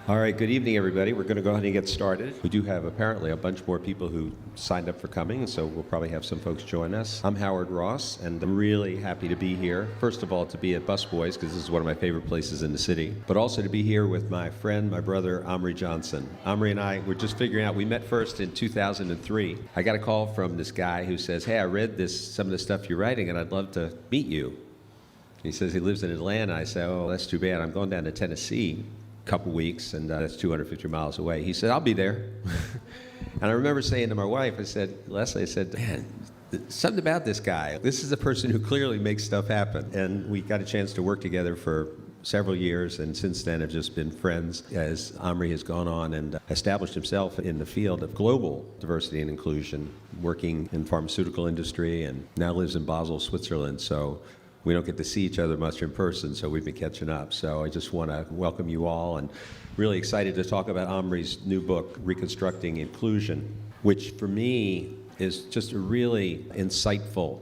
All right, good evening, everybody. We're going to go ahead and get started. We do have apparently a bunch more people who signed up for coming, so we'll probably have some folks join us. I'm Howard Ross, and I'm really happy to be here. First of all, to be at Busboys, because this is one of my favorite places in the city, but also to be here with my friend, my brother, Amri Johnson. Amri and I were just figuring out, we met first in 2003. I got a call from this guy who says, hey, I read some of the stuff you're writing, and I'd love to meet you. He says he lives in Atlanta. I said, oh, that's too bad. I'm going down to Tennessee couple weeks, and that's 250 miles away. He said, I'll be there. And I remember saying to my wife, Leslie, I said, man, something about this guy. This is a person who clearly makes stuff happen. And we got a chance to work together for several years, and since then have just been friends as Amri has gone on and established himself in the field of global diversity and inclusion, working in pharmaceutical industry, and now lives in Basel, Switzerland. So we don't get to see each other much in person, so we've been catching up. So I just want to welcome you all, and really excited to talk about Amri's new book, Reconstructing Inclusion, which for me is just a really insightful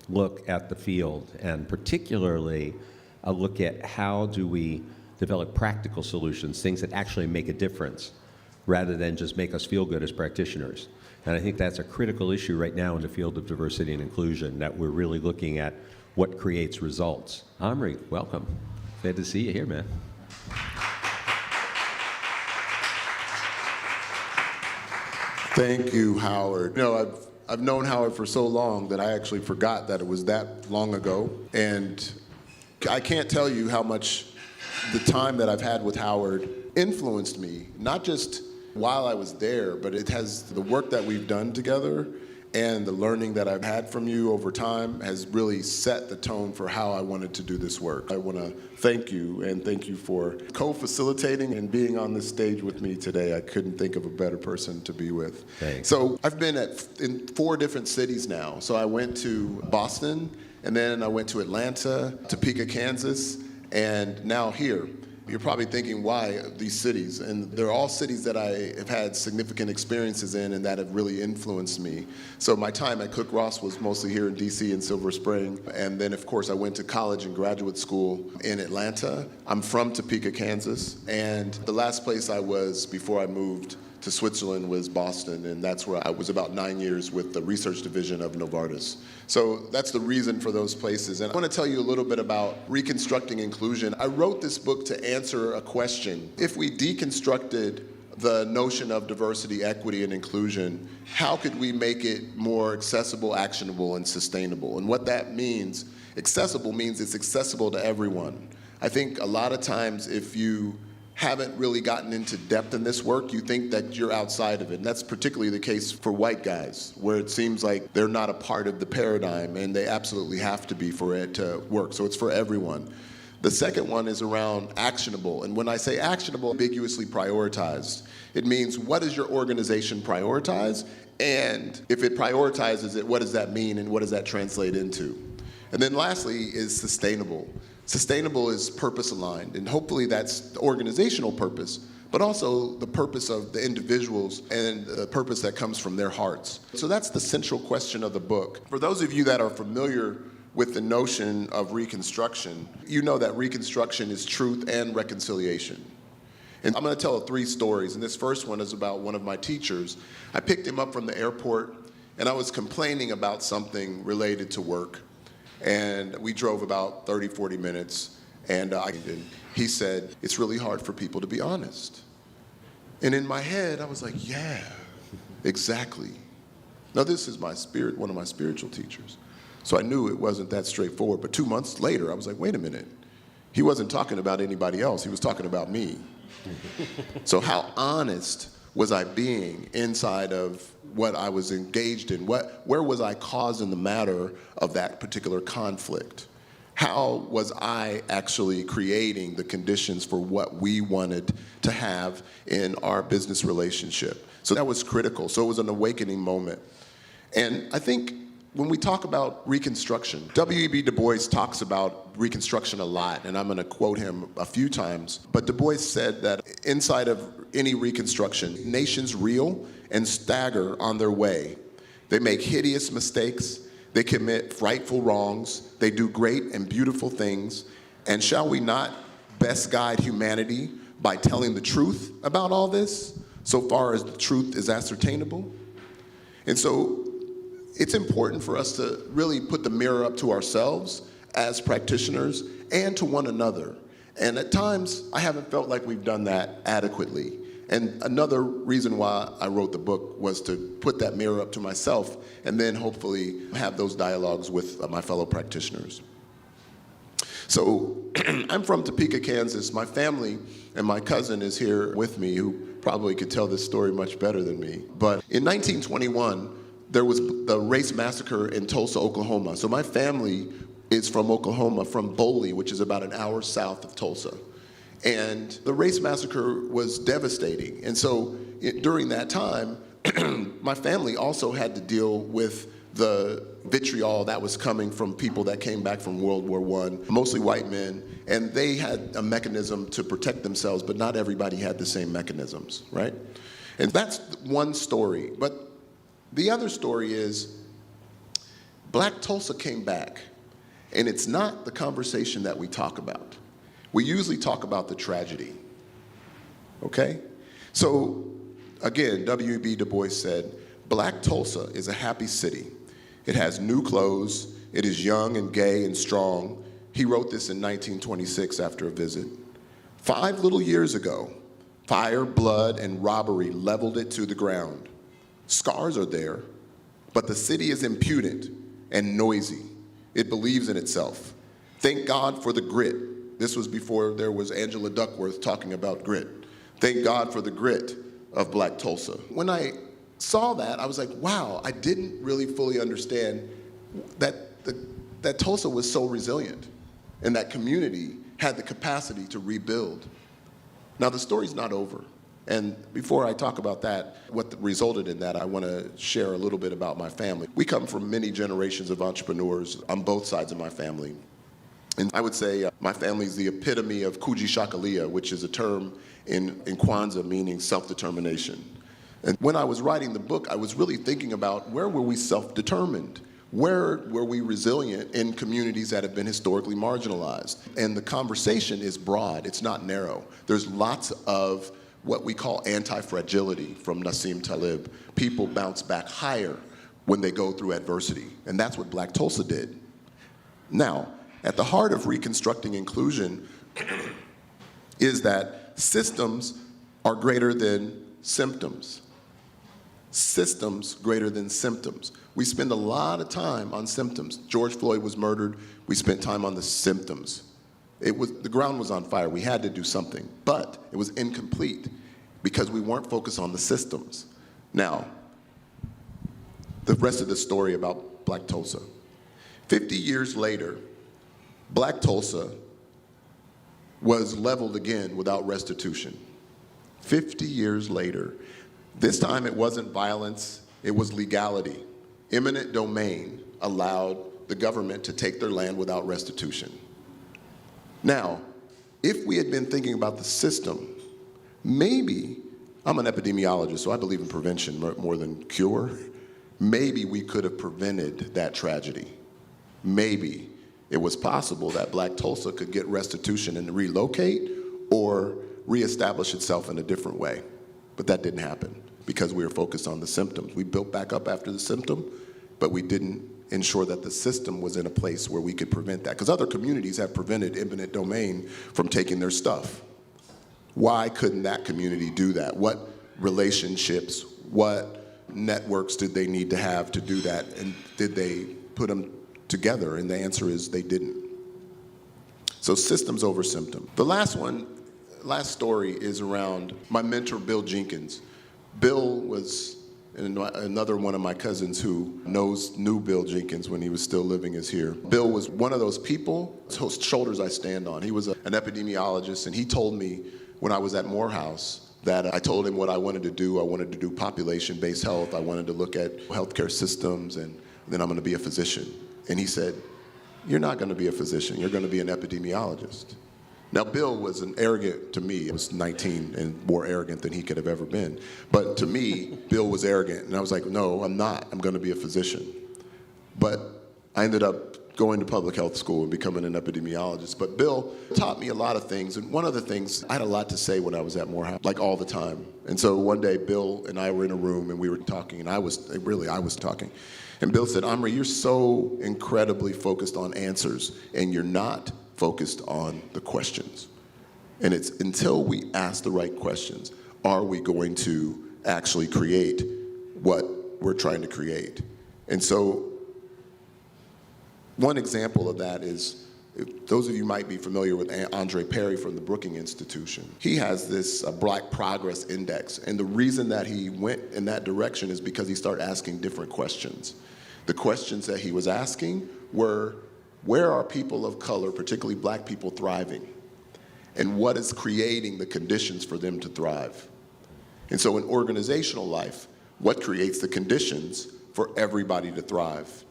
look at the field, and particularly a look at how do we develop practical solutions, things that actually make a difference, rather than just make us feel good as practitioners. And I think that's a critical issue right now in the field of diversity and inclusion, that we're really looking at what creates results. Amri, welcome. Glad to see you here, man. Thank you, Howard. You know, I've known Howard for so long that I actually forgot that it was that long ago. And I can't tell you how much the time that I've had with Howard influenced me, not just while I was there, but it has the work that we've done together and the learning that I've had from you over time has really set the tone for how I wanted to do this work. I want to thank you, and thank you for co-facilitating and being on this stage with me today. I couldn't think of a better person to be with. Thanks. So I've been in 4 different cities now. So I went to Boston, and then I went to Atlanta, Topeka, Kansas, and now here. You're probably thinking, why these cities? And they're all cities that I have had significant experiences in and that have really influenced me. So my time at Cook Ross was mostly here in DC and Silver Spring. And then, of course, I went to college and graduate school in Atlanta. I'm from Topeka, Kansas. And the last place I was before I moved to Switzerland was Boston, and that's where I was about 9 years with the research division of Novartis. So that's the reason for those places. And I want to tell you a little bit about Reconstructing Inclusion. I wrote this book to answer a question. If we deconstructed the notion of diversity, equity, and inclusion, how could we make it more accessible, actionable, and sustainable? And what that means, accessible means it's accessible to everyone. I think a lot of times if you haven't really gotten into depth in this work, you think that you're outside of it. And that's particularly the case for white guys, where it seems like they're not a part of the paradigm, and they absolutely have to be for it to work. So it's for everyone. The second one is around actionable. And when I say actionable, ambiguously prioritized. It means, what does your organization prioritize? And if it prioritizes it, what does that mean, and what does that translate into? And then lastly is sustainable. Sustainable is purpose aligned, and hopefully that's the organizational purpose, but also the purpose of the individuals and the purpose that comes from their hearts. So that's the central question of the book. For those of you that are familiar with the notion of Reconstruction, you know that Reconstruction is truth and reconciliation. And I'm going to tell 3 stories, and this first one is about one of my teachers. I picked him up from the airport, and I was complaining about something related to work. And we drove about 30, 40 minutes, and he said, it's really hard for people to be honest. And in my head, I was like, yeah, exactly. Now, this is one of my spiritual teachers. So I knew it wasn't that straightforward. But 2 months later, I was like, wait a minute. He wasn't talking about anybody else. He was talking about me. So how honest was I being inside of what I was engaged in? Where was I causing the matter of that particular conflict? How was I actually creating the conditions for what we wanted to have in our business relationship? So that was critical. So it was an awakening moment. And I think when we talk about Reconstruction, W.E.B. Du Bois talks about Reconstruction a lot, and I'm going to quote him a few times. But Du Bois said that inside of any Reconstruction, nations reel and stagger on their way. They make hideous mistakes. They commit frightful wrongs. They do great and beautiful things. And shall we not best guide humanity by telling the truth about all this, so far as the truth is ascertainable. And so it's important for us to really put the mirror up to ourselves as practitioners and to one another. And at times, I haven't felt like we've done that adequately. And another reason why I wrote the book was to put that mirror up to myself and then hopefully have those dialogues with my fellow practitioners. So I'm from Topeka, Kansas. My family and my cousin is here with me, who probably could tell this story much better than me. But in 1921, there was the race massacre in Tulsa, Oklahoma. So my family is from Oklahoma, from Boley, which is about an hour south of Tulsa. And the race massacre was devastating. And so during that time, my family also had to deal with the vitriol that was coming from people that came back from World War I, mostly white men, and they had a mechanism to protect themselves, but not everybody had the same mechanisms, right? And that's one story. But the other story is Black Tulsa came back, and it's not the conversation that we talk about. We usually talk about the tragedy, okay? So again, W.E.B. Du Bois said, Black Tulsa is a happy city. It has new clothes. It is young and gay and strong. He wrote this in 1926 after a visit. 5 little years ago, fire, blood, and robbery leveled it to the ground. Scars are there, but the city is impudent and noisy. It believes in itself. Thank God for the grit. This was before there was Angela Duckworth talking about grit. Thank God for the grit of Black Tulsa. When I saw that, I was like, wow, I didn't really fully understand that Tulsa was so resilient and that community had the capacity to rebuild. Now, the story's not over. And before I talk about that, what resulted in that, I want to share a little bit about my family. We come from many generations of entrepreneurs on both sides of my family. And I would say my family is the epitome of Kujishakalia, which is a term in Kwanzaa meaning self-determination. And when I was writing the book, I was really thinking about where were we self-determined? Where were we resilient in communities that have been historically marginalized? And the conversation is broad, it's not narrow. There's lots of what we call anti-fragility from Nassim Taleb. People bounce back higher when they go through adversity. And that's what Black Tulsa did. Now, at the heart of reconstructing inclusion is that systems are greater than symptoms. Systems greater than symptoms. We spend a lot of time on symptoms. George Floyd was murdered. We spent time on the symptoms. The ground was on fire. We had to do something, but it was incomplete because we weren't focused on the systems. Now, the rest of the story about Black Tulsa. 50 years later, Black Tulsa was leveled again without restitution. 50 years later. This time it wasn't violence, it was legality. Eminent domain allowed the government to take their land without restitution. Now, if we had been thinking about the system, maybe, I'm an epidemiologist, so I believe in prevention more than cure. Maybe we could have prevented that tragedy. Maybe it was possible that Black Tulsa could get restitution and relocate or reestablish itself in a different way. But that didn't happen because we were focused on the symptoms. We built back up after the symptom, but we didn't ensure that the system was in a place where we could prevent that. Because other communities have prevented eminent domain from taking their stuff. Why couldn't that community do that? What relationships, what networks did they need to have to do that? And did they put them together? And the answer is they didn't. So systems over symptom. The last story is around my mentor, Bill Jenkins. Bill was another one of my cousins who knew Bill Jenkins when he was still living is here. Bill was one of those people whose shoulders I stand on. He was an epidemiologist, and he told me when I was at Morehouse that I told him what I wanted to do. I wanted to do population-based health. I wanted to look at healthcare systems, and then I'm going to be a physician. And he said, "You're not going to be a physician. You're going to be an epidemiologist." Now, Bill was arrogant to me. He was 19 and more arrogant than he could have ever been. But to me, Bill was arrogant. And I was like, no, I'm not. I'm going to be a physician. But I ended up going to public health school and becoming an epidemiologist. But Bill taught me a lot of things. And one of the things, I had a lot to say when I was at Morehouse, like all the time. And so one day, Bill and I were in a room and we were talking, and I was talking. And Bill said, Amri, you're so incredibly focused on answers, and you're not focused on the questions. And it's until we ask the right questions, are we going to actually create what we're trying to create? And so one example of that is, those of you might be familiar with Andre Perry from the Brookings Institution. He has this Black Progress Index, and the reason that he went in that direction is because he started asking different questions. The questions that he was asking were, where are people of color, particularly Black people, thriving? And what is creating the conditions for them to thrive? And so in organizational life, what creates the conditions for everybody to thrive?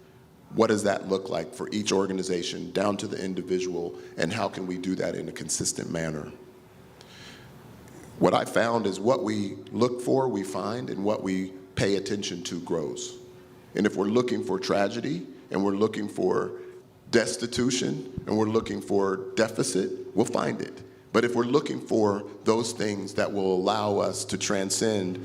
What does that look like for each organization down to the individual, and how can we do that in a consistent manner? What I found is what we look for, we find, and what we pay attention to grows. And if we're looking for tragedy, and we're looking for destitution, and we're looking for deficit, we'll find it. But if we're looking for those things that will allow us to transcend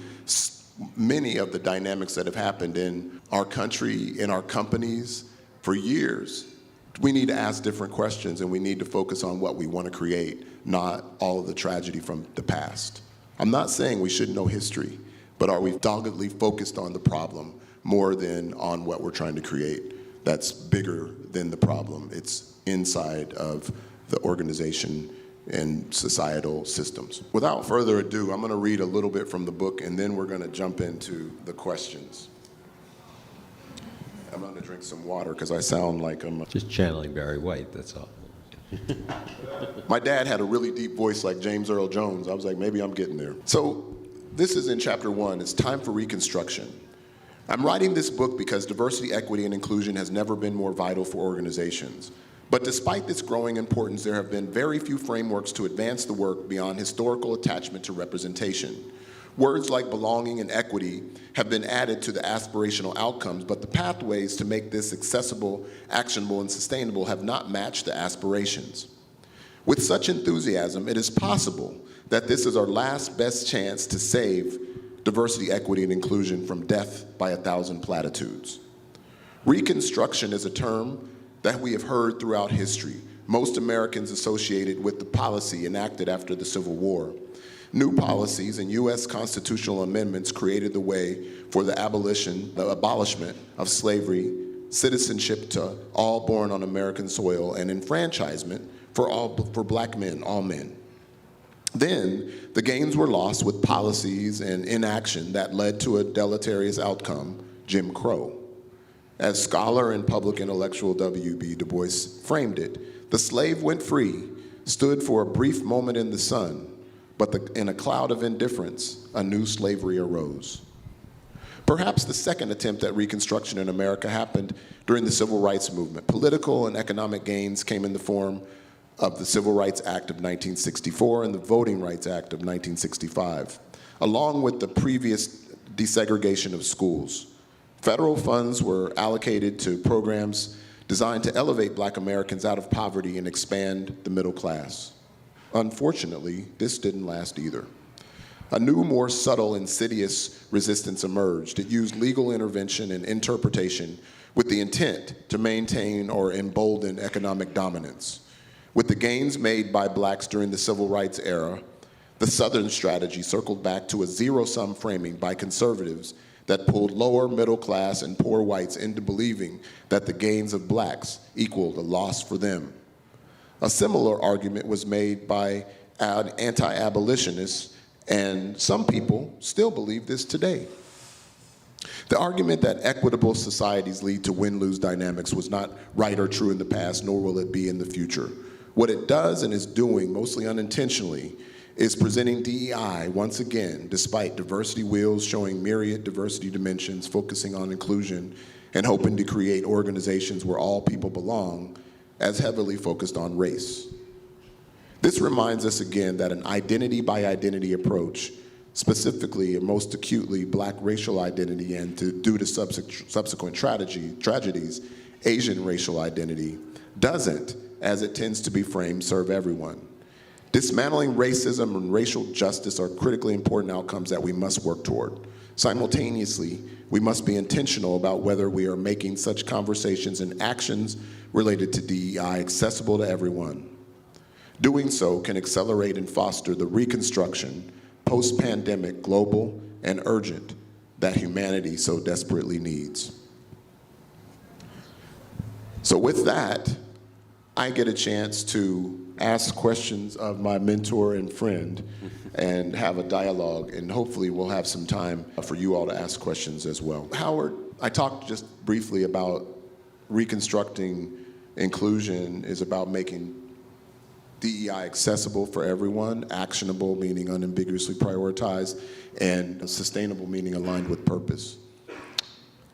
many of the dynamics that have happened in our country, in our companies for years, we need to ask different questions, and we need to focus on what we want to create, not all of the tragedy from the past. I'm not saying we shouldn't know history, but are we doggedly focused on the problem more than on what we're trying to create that's bigger than the problem? It's inside of the organization and societal systems. Without further ado, I'm going to read a little bit from the book, and then we're going to jump into the questions. I'm going to drink some water because I sound like I'm Just channeling Barry White, that's all. My dad had a really deep voice like James Earl Jones. I was like, maybe I'm getting there. So this is in chapter 1. It's time for Reconstruction. I'm writing this book because diversity, equity, and inclusion has never been more vital for organizations. But despite this growing importance, there have been very few frameworks to advance the work beyond historical attachment to representation. Words like belonging and equity have been added to the aspirational outcomes, but the pathways to make this accessible, actionable, and sustainable have not matched the aspirations. With such enthusiasm, it is possible that this is our last best chance to save diversity, equity, and inclusion from death by 1,000 platitudes. Reconstruction is a term that we have heard throughout history, most Americans associated with the policy enacted after the Civil War. New policies and U.S. constitutional amendments created the way for the abolishment of slavery, citizenship to all born on American soil, and enfranchisement for Black men, all men. Then, the gains were lost with policies and inaction that led to a deleterious outcome, Jim Crow. As scholar and public intellectual W.B. Du Bois framed it, the slave went free, stood for a brief moment in the sun, but in a cloud of indifference, a new slavery arose. Perhaps the second attempt at Reconstruction in America happened during the Civil Rights Movement. Political and economic gains came in the form of the Civil Rights Act of 1964 and the Voting Rights Act of 1965, along with the previous desegregation of schools. Federal funds were allocated to programs designed to elevate Black Americans out of poverty and expand the middle class. Unfortunately, this didn't last either. A new, more subtle, insidious resistance emerged. It used legal intervention and interpretation with the intent to maintain or embolden economic dominance. With the gains made by Blacks during the Civil Rights era, the Southern strategy circled back to a zero-sum framing by conservatives that pulled lower middle class and poor whites into believing that the gains of Blacks equaled a loss for them. A similar argument was made by anti-abolitionists, and some people still believe this today. The argument that equitable societies lead to win-lose dynamics was not right or true in the past, nor will it be in the future. What it does and is doing, mostly unintentionally, is presenting DEI once again, despite diversity wheels showing myriad diversity dimensions, focusing on inclusion, and hoping to create organizations where all people belong, as heavily focused on race. This reminds us again that an identity by identity approach, specifically and most acutely Black racial identity and due to subsequent tragedies, Asian racial identity doesn't, as it tends to be framed, serve everyone. Dismantling racism and racial justice are critically important outcomes that we must work toward. Simultaneously, we must be intentional about whether we are making such conversations and actions related to DEI accessible to everyone. Doing so can accelerate and foster the reconstruction, post-pandemic, global, and urgent that humanity so desperately needs. So with that, I get a chance to ask questions of my mentor and friend and have a dialogue, and hopefully we'll have some time for you all to ask questions as well. Howard, I talked just briefly about reconstructing inclusion is about making DEI accessible for everyone, actionable meaning unambiguously prioritized, and sustainable meaning aligned with purpose.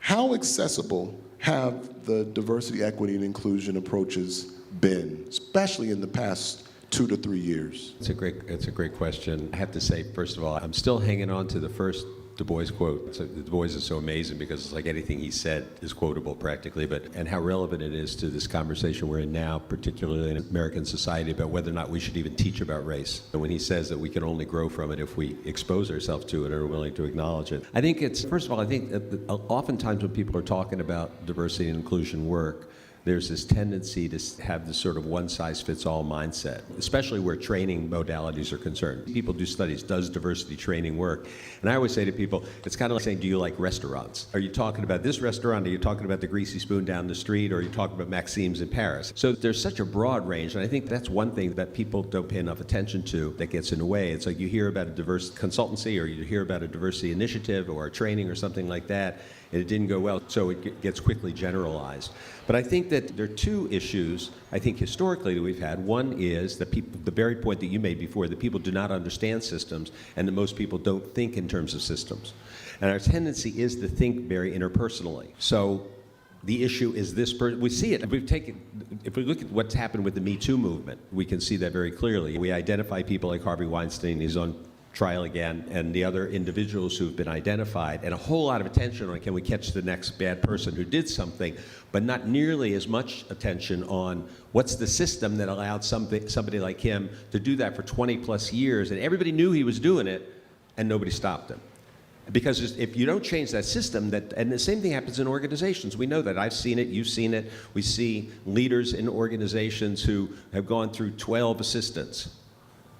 How accessible have the diversity, equity, and inclusion approaches been, especially in the past 2 to 3 years? It's a great question. I have to say, first of all, I'm still hanging on to the first Du Bois quote. So Du Bois is so amazing because it's like anything he said is quotable practically, and how relevant it is to this conversation we're in now, particularly in American society, about whether or not we should even teach about race. And when he says that we can only grow from it if we expose ourselves to it and are willing to acknowledge it. I think it's, first of all, I think that oftentimes when people are talking about diversity and inclusion work, there's this tendency to have this sort of one-size-fits-all mindset, especially where training modalities are concerned. People do studies, does diversity training work? And I always say to people, it's kind of like saying, do you like restaurants? Are you talking about this restaurant? Are you talking about the Greasy Spoon down the street? Or are you talking about Maxime's in Paris? So there's such a broad range, and I think that's one thing that people don't pay enough attention to that gets in the way. It's like you hear about a diverse consultancy, or you hear about a diversity initiative, or a training, or something like that, and it didn't go well, so it gets quickly generalized. But I think that there are two issues, I think historically, that we've had. One is that people, the very point that you made before, that people do not understand systems, and that most people don't think in terms of systems. And our tendency is to think very interpersonally. So the issue is this, we see it. If we look at what's happened with the Me Too movement, we can see that very clearly. We identify people like Harvey Weinstein, he's on trial again, and the other individuals who've been identified, and a whole lot of attention on can we catch the next bad person who did something, but not nearly as much attention on what's the system that allowed somebody like him to do that for 20 plus years, and everybody knew he was doing it, and nobody stopped him. Because if you don't change that system, and the same thing happens in organizations. We know that. I've seen it, you've seen it. We see leaders in organizations who have gone through 12 assistants,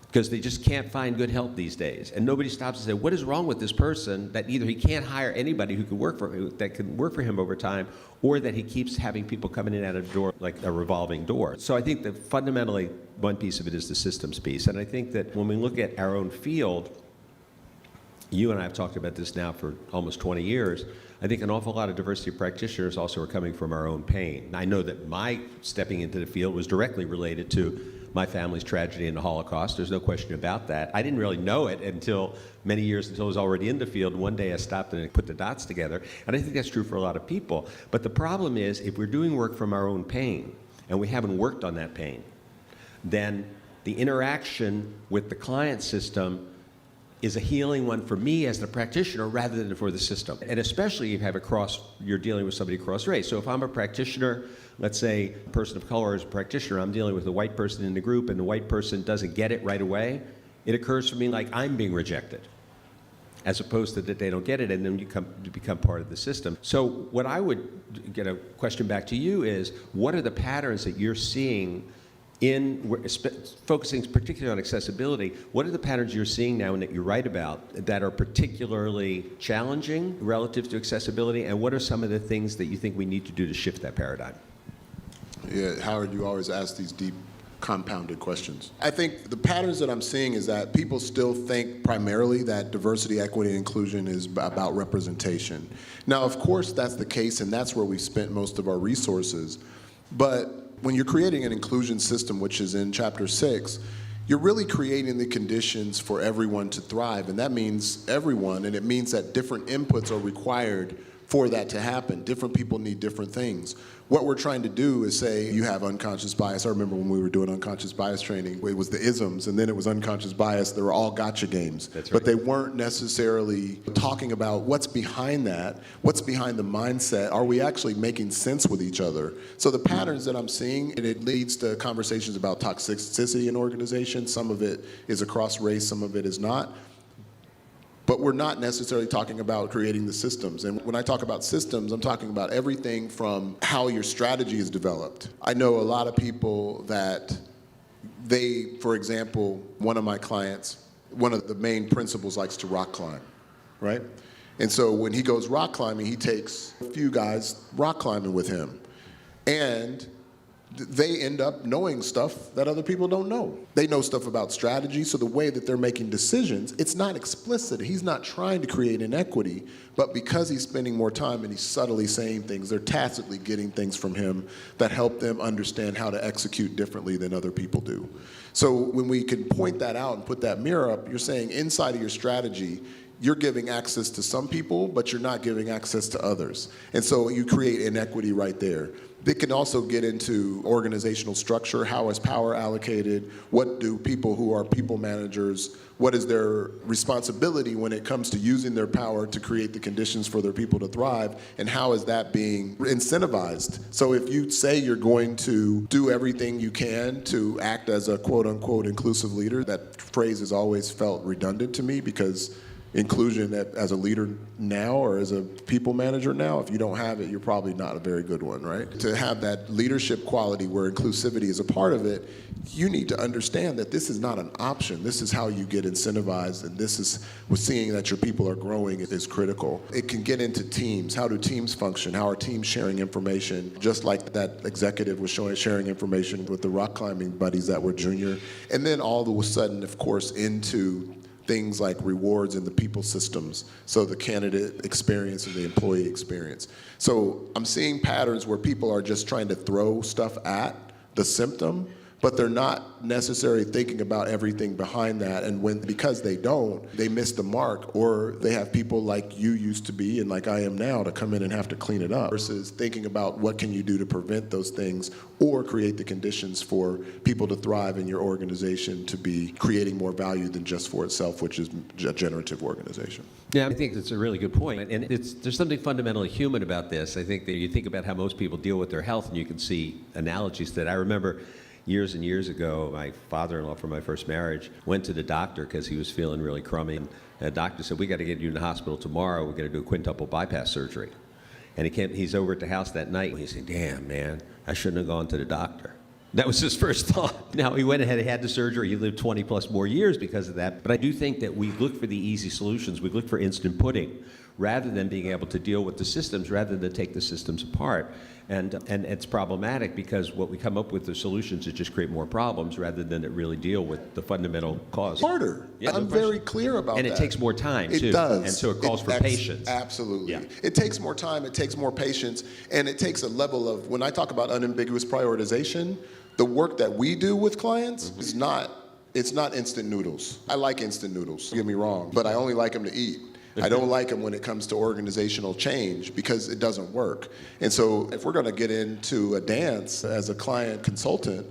because they just can't find good help these days. And nobody stops and says, what is wrong with this person that either he can't hire anybody who can work for him over time, or that he keeps having people coming in and out of the door like a revolving door. So I think that fundamentally, one piece of it is the systems piece. And I think that when we look at our own field, you and I have talked about this now for almost 20 years, I think an awful lot of diversity practitioners also are coming from our own pain. I know that my stepping into the field was directly related to my family's tragedy in the Holocaust. There's no question about that. I didn't really know it until many years until I was already in the field. One day I stopped and put the dots together, and I think that's true for a lot of people. But the problem is, if we're doing work from our own pain, and we haven't worked on that pain, then the interaction with the client system is a healing one for me as the practitioner rather than for the system. And especially if you have you're dealing with somebody across race. So if I'm a practitioner, let's say a person of color is a practitioner, I'm dealing with a white person in the group, and the white person doesn't get it right away, it occurs for me like I'm being rejected, as opposed to that they don't get it, and then you become part of the system. So what I would get a question back to you is, what are the patterns that you're seeing focusing particularly on accessibility, what are the patterns you're seeing now and that you write about that are particularly challenging relative to accessibility, and what are some of the things that you think we need to do to shift that paradigm? Yeah, Howard, you always ask these deep, compounded questions. I think the patterns that I'm seeing is that people still think primarily that diversity, equity, and inclusion is about representation. Now, of course, that's the case, and that's where we spent most of our resources, but when you're creating an inclusion system, which is in Chapter 6, you're really creating the conditions for everyone to thrive, and that means everyone, and it means that different inputs are required for that to happen. Different people need different things. What we're trying to do is say you have unconscious bias. I remember when we were doing unconscious bias training, it was the isms, and then it was unconscious bias. They were all gotcha games. That's right. But they weren't necessarily talking about what's behind that, what's behind the mindset. Are we actually making sense with each other? So the patterns that I'm seeing, and it leads to conversations about toxicity in organizations. Some of it is across race, some of it is not. But we're not necessarily talking about creating the systems. And when I talk about systems, I'm talking about everything from how your strategy is developed. I know a lot of people that for example, one of my clients, one of the main principals likes to rock climb, right? And so when he goes rock climbing, he takes a few guys rock climbing with him. And they end up knowing stuff that other people don't know. They know stuff about strategy, so the way that they're making decisions, it's not explicit. He's not trying to create inequity, but because he's spending more time and he's subtly saying things, they're tacitly getting things from him that help them understand how to execute differently than other people do. So when we can point that out and put that mirror up, you're saying inside of your strategy, you're giving access to some people, but you're not giving access to others. And so you create inequity right there. They can also get into organizational structure. How is power allocated? What do people who are people managers, what is their responsibility when it comes to using their power to create the conditions for their people to thrive? And how is that being incentivized? So if you say you're going to do everything you can to act as a quote unquote inclusive leader, that phrase has always felt redundant to me, because inclusion as a leader now or as a people manager now, if you don't have it, you're probably not a very good one, right? To have that leadership quality where inclusivity is a part of it, you need to understand that this is not an option. This is how you get incentivized, and this is with seeing that your people are growing is critical. It can get into teams. How do teams function? How are teams sharing information? Just like that executive was sharing information with the rock climbing buddies that were junior. And then all of a sudden, of course, into things like rewards and the people systems, so the candidate experience and the employee experience. So I'm seeing patterns where people are just trying to throw stuff at the symptom, but they're not necessarily thinking about everything behind that. And because they don't, they miss the mark, or they have people like you used to be and like I am now to come in and have to clean it up, versus thinking about what can you do to prevent those things or create the conditions for people to thrive in your organization to be creating more value than just for itself, which is a generative organization. Yeah, I think that's a really good point. And there's something fundamentally human about this. I think that you think about how most people deal with their health, and you can see analogies that I remember years and years ago, my father-in-law from my first marriage went to the doctor because he was feeling really crummy. And the doctor said, "We got to get you in the hospital tomorrow. We're going to do a quintuple bypass surgery." And he's over at the house that night, and he said, "Damn, man, I shouldn't have gone to the doctor." That was his first thought. Now, he went ahead and had the surgery. He lived 20 plus more years because of that. But I do think that we look for the easy solutions. We look for instant pudding rather than being able to deal with the systems, rather than take the systems apart. And it's problematic because what we come up with, the solutions, that just create more problems rather than it really deal with the fundamental cause. Harder. Yeah, I'm very clear about that. And it takes more time, too. It does. And so it calls for patience. Absolutely. Yeah. It takes more time, it takes more patience, and it takes a level of, when I talk about unambiguous prioritization, the work that we do with clients is not instant noodles. I like instant noodles, don't get me wrong, but I only like them to eat. I don't like them when it comes to organizational change because it doesn't work. And so if we're going to get into a dance as a client consultant,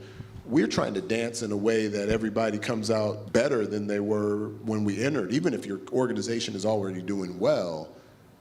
we're trying to dance in a way that everybody comes out better than they were when we entered. Even if your organization is already doing well,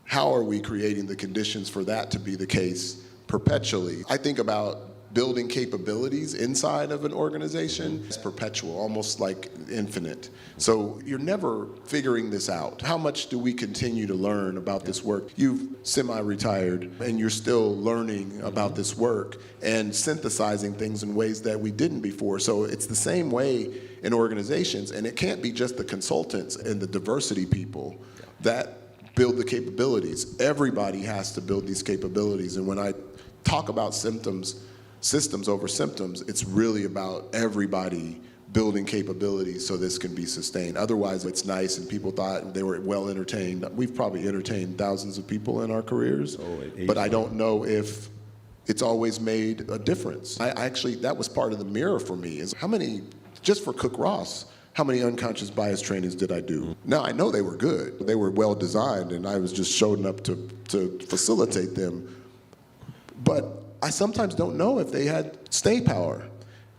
how are we creating the conditions for that to be the case perpetually? I think about building capabilities inside of an organization is perpetual, almost like infinite. So you're never figuring this out. How much do we continue to learn about this work? You've semi-retired and you're still learning about this work and synthesizing things in ways that we didn't before. So it's the same way in organizations, and it can't be just the consultants and the diversity people that build the capabilities. Everybody has to build these capabilities. And when I talk about systems over symptoms, it's really about everybody building capabilities so this can be sustained. Otherwise, it's nice and people thought they were well entertained. We've probably entertained thousands of people in our careers, but I don't know if it's always made a difference. I actually, that was part of the mirror for me, is how many, just for Cook Ross, How many unconscious bias trainings did I do? Now, I know they were good. They were well designed, and I was just showing up to facilitate them. But I sometimes don't know if they had stay power,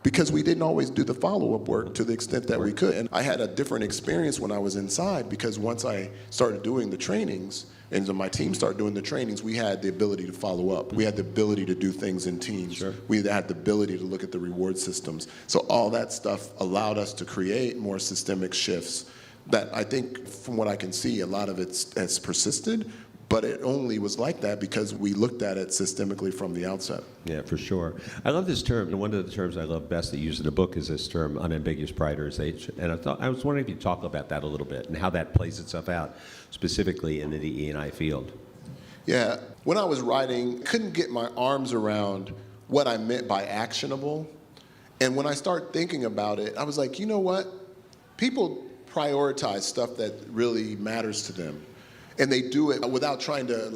because we didn't always do the follow-up work to the extent that we could. And I had a different experience when I was inside, because once I started doing the trainings, and my team started doing the trainings, we had the ability to follow up. We had the ability to do things in teams. Sure. We had the ability to look at the reward systems. So all that stuff allowed us to create more systemic shifts that I think, from what I can see, a lot of it has persisted, but it only was like that because we looked at it systemically from the outset. Yeah, for sure. I love this term, and one of the terms I love best that you use in the book is this term, unambiguous prioritization. And I was wondering if you'd talk about that a little bit and how that plays itself out specifically in the DE&I field. Yeah, when I was writing, I couldn't get my arms around what I meant by actionable. And when I started thinking about it, I was like, you know what? People prioritize stuff that really matters to them. And they do it without trying to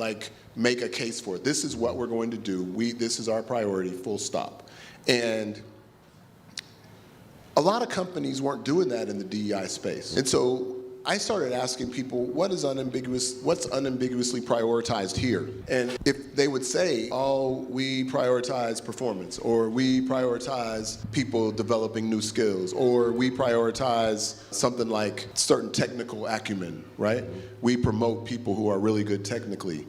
make a case for it. This is what we're going to do. This is our priority, full stop. And a lot of companies weren't doing that in the DEI space. And so I started asking people, what's unambiguously prioritized here? And if they would say, oh, we prioritize performance, or we prioritize people developing new skills, or we prioritize something like certain technical acumen, right? We promote people who are really good technically.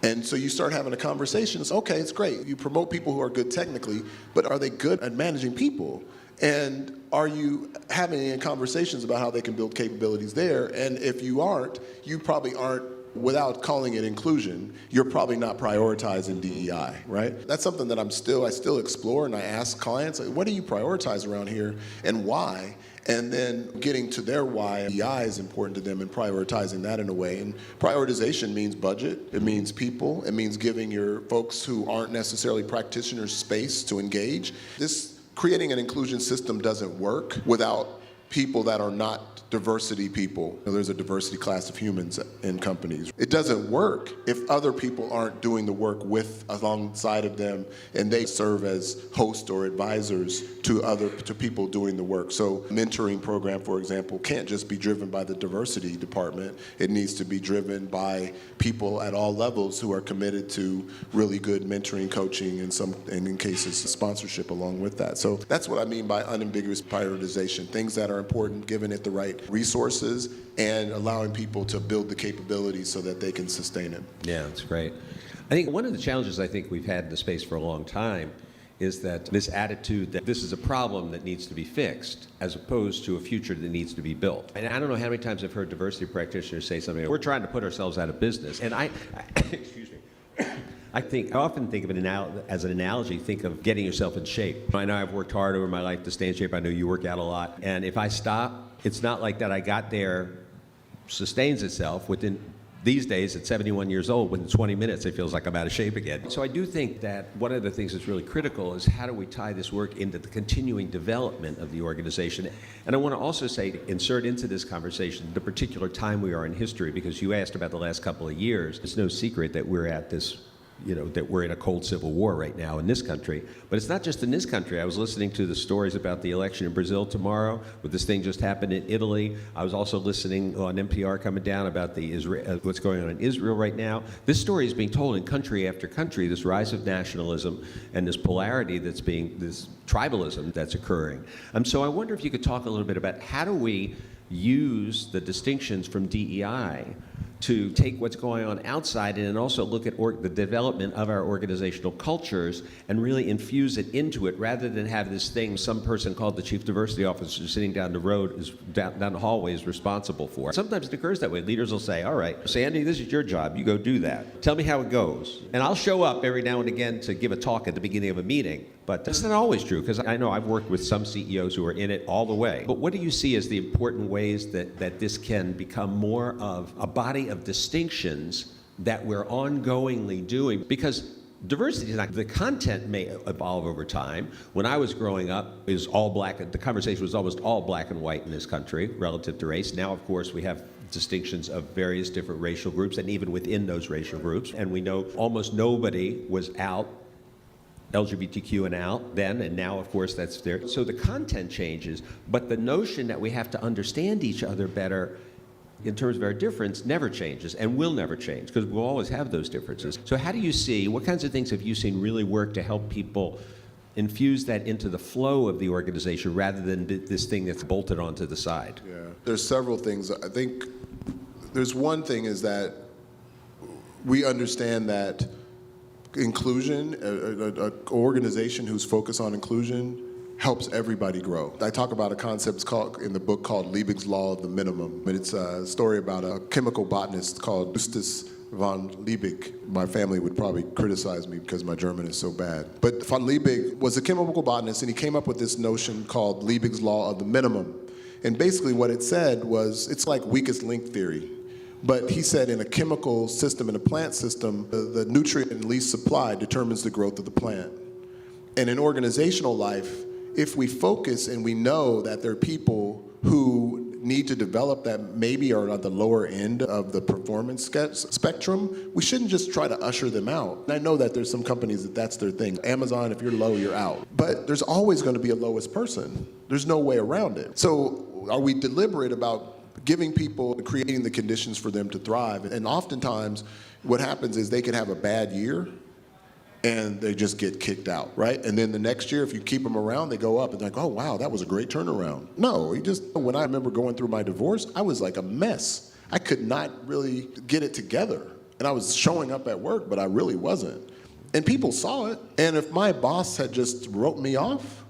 And so you start having a conversation. It's okay, it's great. You promote people who are good technically, but are they good at managing people? And are you having any conversations about how they can build capabilities there? And if you aren't, you probably aren't, without calling it inclusion, you're probably not prioritizing DEI, right? That's something that I still explore, and I ask clients, what do you prioritize around here and why? And then getting to their why, DEI is important to them, and prioritizing that in a way. And prioritization means budget, it means people, it means giving your folks who aren't necessarily practitioners space to engage. Creating an inclusion system doesn't work without people that are not diversity people. There's a diversity class of humans in companies. It doesn't work if other people aren't doing the work alongside of them, and they serve as hosts or advisors to people doing the work. So mentoring program, for example, can't just be driven by the diversity department. It needs to be driven by people at all levels who are committed to really good mentoring, coaching, and in cases, sponsorship along with that. So that's what I mean by unambiguous prioritization. Things that are important, given it the right resources, and allowing people to build the capabilities so that they can sustain it. Yeah, that's great. I think one of the challenges I think we've had in the space for a long time is that this attitude that this is a problem that needs to be fixed as opposed to a future that needs to be built. And I don't know how many times I've heard diversity practitioners say something like, we're trying to put ourselves out of business. And excuse me. I often think of it as an analogy, think of getting yourself in shape. I know I've worked hard over my life to stay in shape. I know you work out a lot. And if I stop, it's not like that I got there sustains itself within these days at 71 years old. Within 20 minutes, it feels like I'm out of shape again. So I do think that one of the things that's really critical is how do we tie this work into the continuing development of the organization. And I want to also say, insert into this conversation the particular time we are in history, because you asked about the last couple of years. It's no secret that we're at this, that we're in a cold civil war right now in this country. But it's not just in this country. I was listening to the stories about the election in Brazil tomorrow, but this thing just happened in Italy. I was also listening on NPR coming down about what's going on in Israel right now. This story is being told in country after country, this rise of nationalism and this polarity this tribalism that's occurring. So I wonder if you could talk a little bit about how do we use the distinctions from DEI to take what's going on outside and then also look at the development of our organizational cultures and really infuse it into it, rather than have this thing some person called the chief diversity officer sitting down the road, down the hallway is responsible for. Sometimes it occurs that way. Leaders will say, all right, Sandy, this is your job. You go do that. Tell me how it goes. And I'll show up every now and again to give a talk at the beginning of a meeting. But that's not always true, because I know I've worked with some CEOs who are in it all the way. But what do you see as the important ways that this can become more of a body of distinctions that we're ongoingly doing? Because diversity is not, the content may evolve over time. When I was growing up, it was all black. The conversation was almost all black and white in this country relative to race. Now, of course, we have distinctions of various different racial groups, and even within those racial groups. And we know almost nobody was out LGBTQ and out then, and now, of course, that's there. So the content changes, but the notion that we have to understand each other better in terms of our difference never changes and will never change because we'll always have those differences. So how do you see, what kinds of things have you seen really work to help people infuse that into the flow of the organization rather than this thing that's bolted onto the side? Yeah, there's several things. I think there's one thing is that we understand that inclusion, an organization who's focused on inclusion, helps everybody grow. I talk about a concept in the book called Liebig's Law of the Minimum. And it's a story about a chemical botanist called Justus von Liebig. My family would probably criticize me because my German is so bad. But von Liebig was a chemical botanist, and he came up with this notion called Liebig's Law of the Minimum. And basically what it said was, it's like weakest link theory. But he said in a chemical system, in a plant system, the nutrient least supply determines the growth of the plant. And in organizational life, if we focus and we know that there are people who need to develop that maybe are at the lower end of the performance spectrum, we shouldn't just try to usher them out. And I know that there's some companies that's their thing. Amazon, if you're low, you're out. But there's always going to be a lowest person. There's no way around it. So are we deliberate about giving people, creating the conditions for them to thrive? And oftentimes what happens is they can have a bad year and they just get kicked out, right? And then the next year, if you keep them around, they go up and they're like, oh, wow, that was a great turnaround. No, when I remember going through my divorce, I was like a mess. I could not really get it together. And I was showing up at work, but I really wasn't. And people saw it. And if my boss had just wrote me off,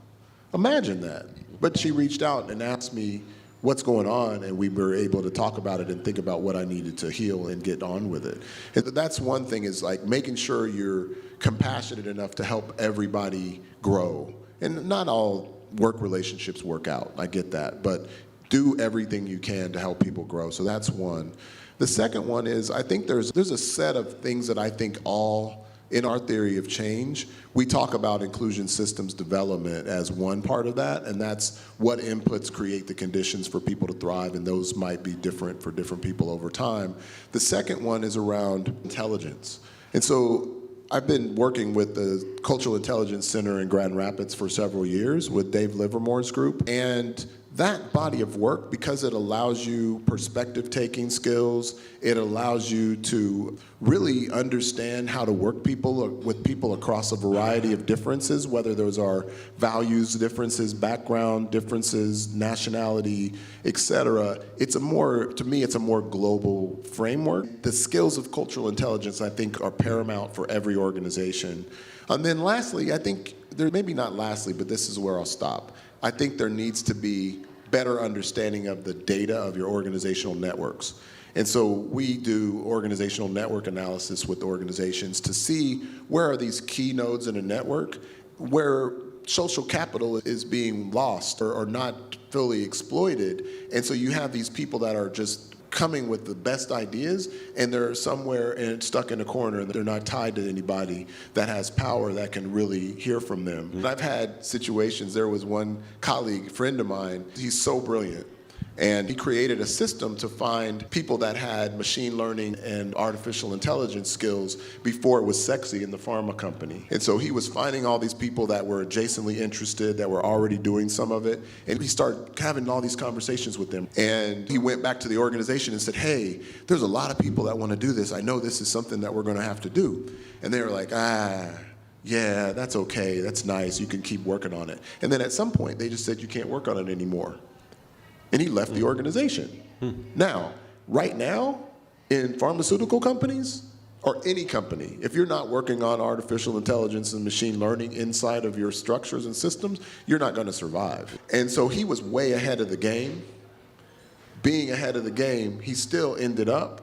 imagine that. But she reached out and asked me what's going on, and we were able to talk about it and think about what I needed to heal and get on with it. And that's one thing, is like making sure you're compassionate enough to help everybody grow. And not all work relationships work out, I get that, but do everything you can to help people grow. So that's one. The second one is, I think there's a set of things that I think all in our theory of change, we talk about inclusion systems development as one part of that, and that's what inputs create the conditions for people to thrive, and those might be different for different people over time. The second one is around intelligence. And so I've been working with the Cultural Intelligence Center in Grand Rapids for several years with Dave Livermore's group, and that body of work, because it allows you perspective-taking skills, it allows you to really understand how to work with people across a variety of differences, whether those are values differences, background differences, nationality, etc. To me, it's a more global framework. The skills of cultural intelligence, I think, are paramount for every organization. And then lastly, I think, maybe not lastly, but this is where I'll stop. I think there needs to be better understanding of the data of your organizational networks. And so we do organizational network analysis with organizations to see where are these key nodes in a network where social capital is being lost or not fully exploited. And so you have these people that are just coming with the best ideas, and they're somewhere and stuck in a corner, and they're not tied to anybody that has power that can really hear from them. And I've had situations, there was one colleague, friend of mine, he's so brilliant, and he created a system to find people that had machine learning and artificial intelligence skills before it was sexy in the pharma company. And so he was finding all these people that were adjacently interested, that were already doing some of it, and he started having all these conversations with them. And he went back to the organization and said, hey, there's a lot of people that want to do this. I know this is something that we're going to have to do. And they were like, yeah, that's okay, that's nice, you can keep working on it. And then at some point, they just said, you can't work on it anymore. And he left the organization. Now, right now, in pharmaceutical companies, or any company, if you're not working on artificial intelligence and machine learning inside of your structures and systems, you're not going to survive. And so he was way ahead of the game. Being ahead of the game, he still ended up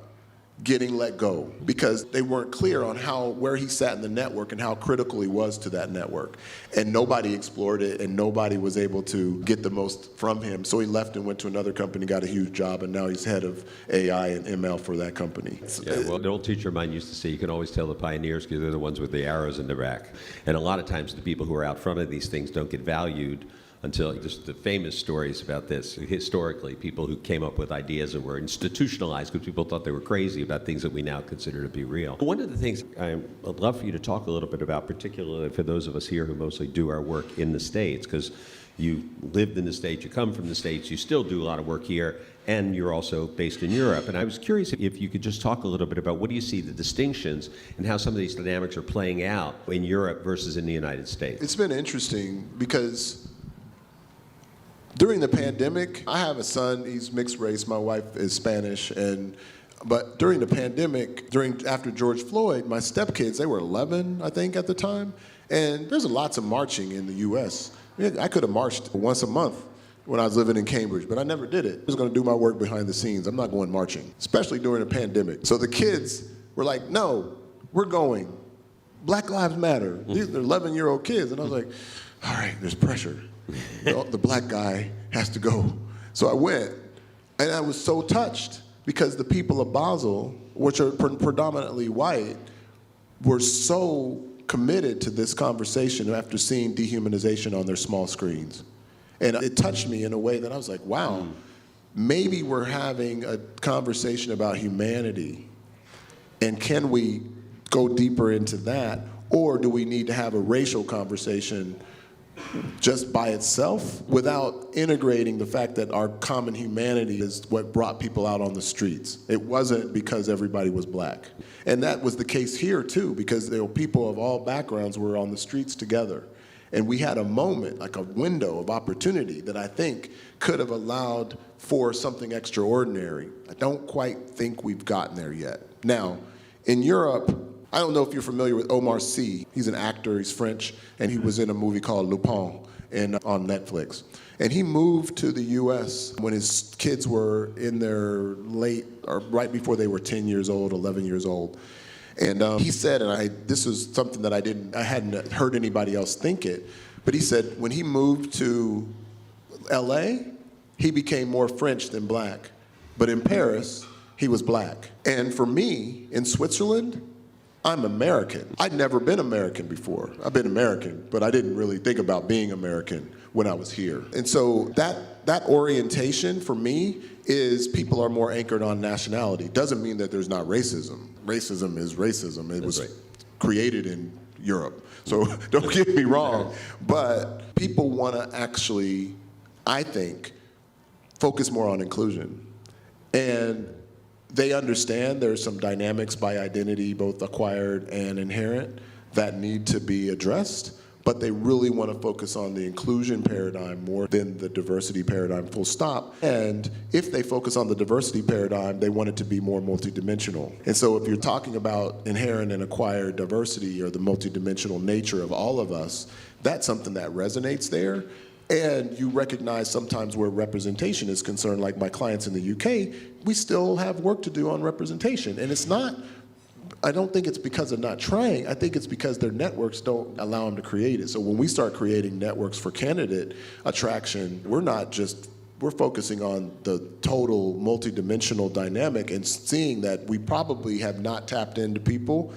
getting let go because they weren't clear on where he sat in the network and how critical he was to that network. And nobody explored it, and nobody was able to get the most from him. So he left and went to another company, got a huge job, and now he's head of AI and ML for that company. Yeah, well, an old teacher of mine used to say, you can always tell the pioneers because they're the ones with the arrows in their back. And a lot of times the people who are out front of these things don't get valued until just the famous stories about this. Historically, people who came up with ideas and were institutionalized because people thought they were crazy about things that we now consider to be real. One of the things I'd love for you to talk a little bit about, particularly for those of us here who mostly do our work in the States, because you lived in the States, you come from the States, you still do a lot of work here, and you're also based in Europe. And I was curious if you could just talk a little bit about what do you see the distinctions and how some of these dynamics are playing out in Europe versus in the United States? It's been interesting because during the pandemic, I have a son, he's mixed race, my wife is Spanish, but during the pandemic, after George Floyd, my stepkids, they were 11, I think, at the time, and there's lots of marching in the US. I could have marched once a month when I was living in Cambridge, but I never did it. I was gonna do my work behind the scenes. I'm not going marching, especially during a pandemic. So the kids were like, no, we're going. Black Lives Matter. These are 11-year-old kids. And I was like, all right, there's pressure. The black guy has to go. So I went, and I was so touched because the people of Basel, which are predominantly white, were so committed to this conversation after seeing dehumanization on their small screens. And it touched me in a way that I was like, wow, maybe we're having a conversation about humanity, and can we go deeper into that, or do we need to have a racial conversation just by itself without integrating the fact that our common humanity is what brought people out on the streets. It wasn't because everybody was black. And that was the case here too, because there were people of all backgrounds were on the streets together. And we had a moment, like a window of opportunity that I think could have allowed for something extraordinary. I don't quite think we've gotten there yet. Now, in Europe, I don't know if you're familiar with Omar Sy. He's an actor, he's French, and he was in a movie called Lupin on Netflix. And he moved to the US when his kids were in their late, or right before they were 10 years old, 11 years old. And he said, and this was something that I hadn't heard anybody else think it, but he said when he moved to LA, he became more French than black. But in Paris, he was black. And for me, in Switzerland, I'm American. I'd never been American before. I've been American, but I didn't really think about being American when I was here. And so that orientation for me is people are more anchored on nationality. Doesn't mean that there's not racism. Racism is racism. It was created in Europe. So don't get me wrong. But people want to actually, I think, focus more on inclusion. And they understand there's some dynamics by identity, both acquired and inherent, that need to be addressed, but they really want to focus on the inclusion paradigm more than the diversity paradigm, full stop. And if they focus on the diversity paradigm, they want it to be more multidimensional. And so if you're talking about inherent and acquired diversity or the multidimensional nature of all of us, that's something that resonates there. And you recognize sometimes where representation is concerned, like my clients in the UK, we still have work to do on representation. And it's not, I don't think it's because of not trying, I think it's because their networks don't allow them to create it. So when we start creating networks for candidate attraction, we're focusing on the total multidimensional dynamic and seeing that we probably have not tapped into people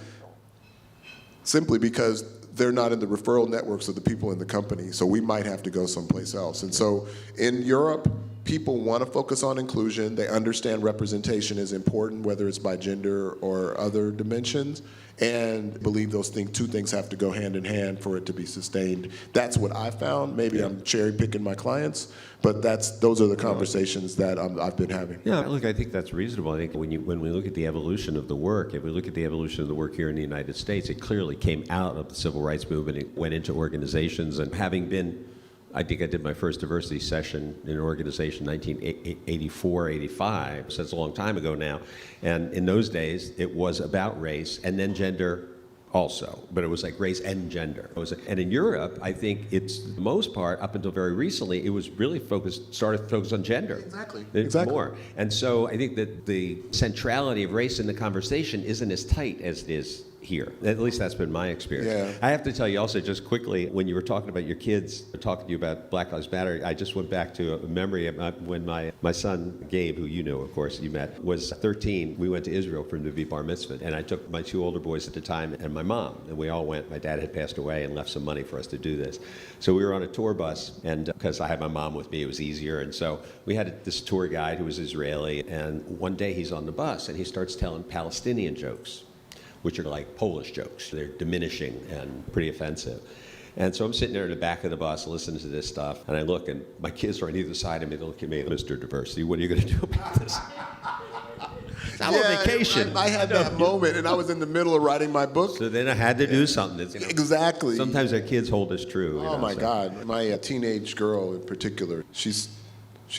simply because they're not in the referral networks of the people in the company, so we might have to go someplace else. And so in Europe, people want to focus on inclusion. They understand representation is important, whether it's by gender or other dimensions, and believe those two things have to go hand in hand for it to be sustained. That's what I found. Maybe I'm cherry picking my clients, but those are the conversations that I've been having. Yeah, look, I think that's reasonable. I think when we look at the evolution of the work, if we look at the evolution of the work here in the United States, it clearly came out of the civil rights movement. It went into organizations, and having been, I think I did my first diversity session in an organization in 1984, 85, so that's a long time ago now. And in those days, it was about race and then gender also, but it was like race and gender. And in Europe, I think it's the most part, up until very recently, it was really started to focus on gender. Exactly. More. And so I think that the centrality of race in the conversation isn't as tight as it is here. At least that's been my experience. Yeah. I have to tell you also, just quickly, when you were talking about your kids, talking to you about Black Lives Matter, I just went back to a memory of when my son, Gabe, who you know, of course, you met, was 13. We went to Israel for him to be bar mitzvah, and I took my 2 older boys at the time and my mom, and we all went. My dad had passed away and left some money for us to do this. So we were on a tour bus, and because I had my mom with me, it was easier, and so we had this tour guide who was Israeli, and one day he's on the bus, and he starts telling Palestinian jokes, which are like Polish jokes. They're diminishing and pretty offensive. And so I'm sitting there in the back of the bus listening to this stuff, and I look, and my kids are on either side of me. They look at me, Mr. Diversity, what are you going to do about this? I'm on vacation. I had that moment, and I was in the middle of writing my book. So then I had to do something. Exactly. Sometimes our kids hold us true. Oh, my God. My teenage girl in particular, she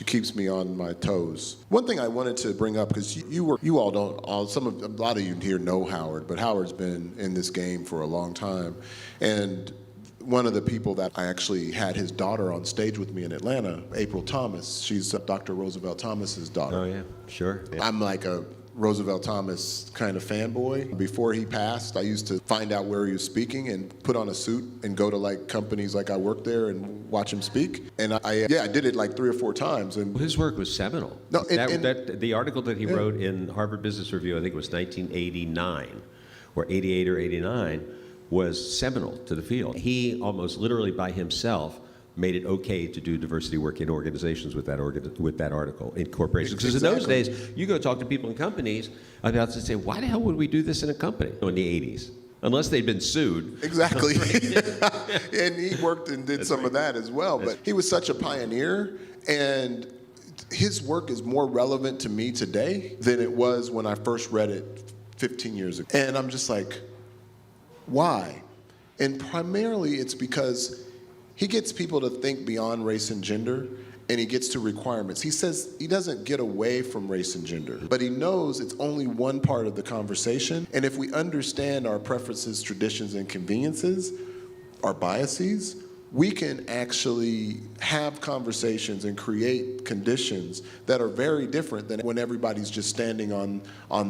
keeps me on my toes. One thing I wanted to bring up, because you all don't, a lot of you here know Howard, but Howard's been in this game for a long time. And one of the people that I actually had his daughter on stage with me in Atlanta, April Thomas, she's Dr. Roosevelt Thomas's daughter. Oh, yeah, sure. Yeah. I'm like a Roosevelt Thomas kind of fanboy. Before he passed, I used to find out where he was speaking and put on a suit and go to like companies like I worked there and watch him speak. And I did it like 3 or 4 times. And His work was seminal. No, the article that he wrote in Harvard Business Review, I think it was 1989 or 88 or 89, was seminal to the field. He almost literally by himself made it okay to do diversity work in organizations with that article in corporations. Because in those days, you go talk to people in companies about to say, why the hell would we do this in a company in the 80s? Unless they'd been sued. Exactly. And he worked and did some of that as well. But he was such a pioneer, and his work is more relevant to me today than it was when I first read it 15 years ago. And I'm just like, why? And primarily it's because he gets people to think beyond race and gender, and he gets to requirements. He says he doesn't get away from race and gender, but he knows it's only one part of the conversation. And if we understand our preferences, traditions, and conveniences, our biases, we can actually have conversations and create conditions that are very different than when everybody's just standing on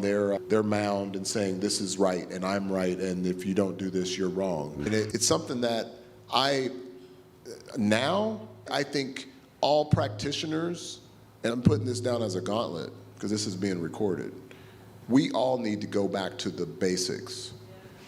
their mound and saying, this is right, and I'm right, and if you don't do this, you're wrong. And it's something that I think all practitioners, and I'm putting this down as a gauntlet because this is being recorded, we all need to go back to the basics,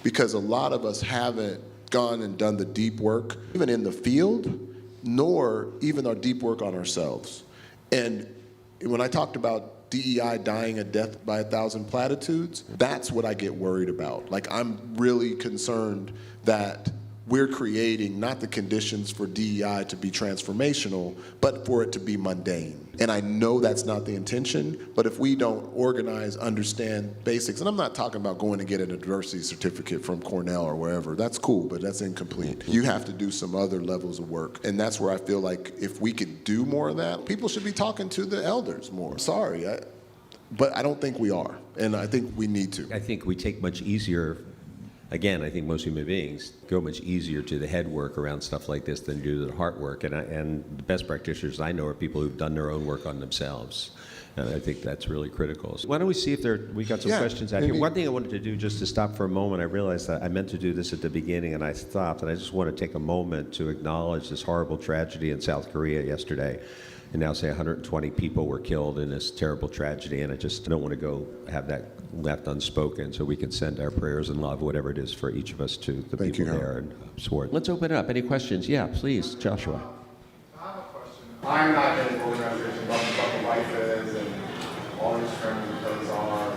because a lot of us haven't gone and done the deep work, even in the field, nor even our deep work on ourselves. And when I talked about DEI dying a death by 1,000 platitudes, that's what I get worried about. Like, I'm really concerned that we're creating not the conditions for DEI to be transformational, but for it to be mundane. And I know that's not the intention, but if we don't organize, understand basics, and I'm not talking about going to get a diversity certificate from Cornell or wherever, that's cool, but that's incomplete. You have to do some other levels of work. And that's where I feel like if we could do more of that, people should be talking to the elders more. Sorry, but I don't think we are, and I think we need to. I think we take much easier. Again, I think most human beings go much easier to the head work around stuff like this than do the heart work. And the best practitioners I know are people who've done their own work on themselves. And I think that's really critical. So why don't we see if we got some questions out here. One thing I wanted to do, just to stop for a moment, I realized that I meant to do this at the beginning and I stopped. And I just want to take a moment to acknowledge this horrible tragedy in South Korea yesterday. And now say 120 people were killed in this terrible tragedy, and I just don't want to go have that left unspoken, so we can send our prayers and love, whatever it is, for each of us to the people there and support. Let's open it up. Any questions? Yeah, please, Joshua. I have a question. I'm not in an organization about what the life is and all these terms and things are,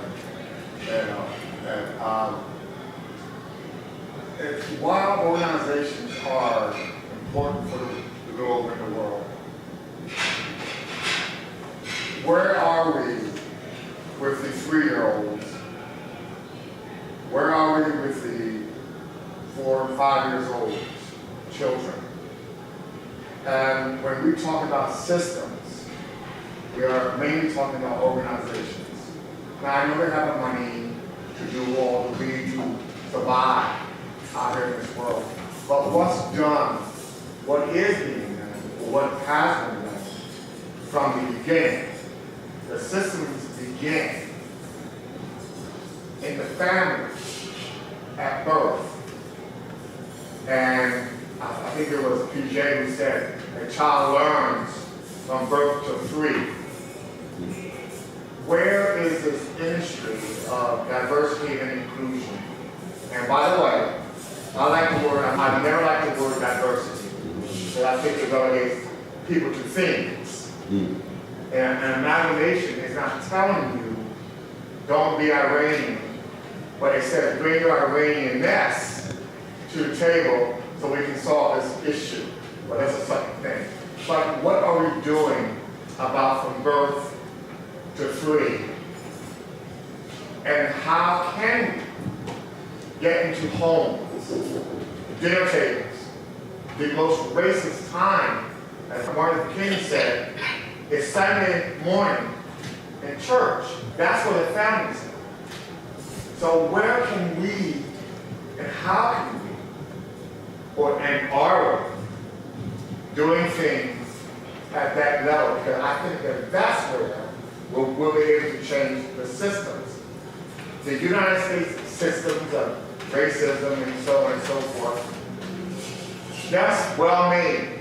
while organizations are important for the globe and the world, where are we with the 3-year-olds? Where are we with the 4 and 5 years old children? And when we talk about systems, we are mainly talking about organizations. Now, I know they have the money to do all the need to survive out here in this world, but what's done, what is being done, or what has been done from the beginning? The systems begin in the family at birth. And I think it was PJ who said, a child learns from birth to 3. Where is this industry of diversity and inclusion? And by the way, I never like the word diversity, because I think it relegates people to things. And an amalgamation is not telling you, don't be Iranian, but it says, bring your Iranian-ness to the table so we can solve this issue. Well, that's a second thing. But what are we doing about from birth to 3? And how can we get into homes, dinner tables, the most racist time, as Martin Luther King said, is Sunday morning in church. That's where the families are. So where can we and how can we, and are we, doing things at that level? Because I think that that's where we'll be able to change the systems. The United States systems of racism and so on and so forth, that's well made,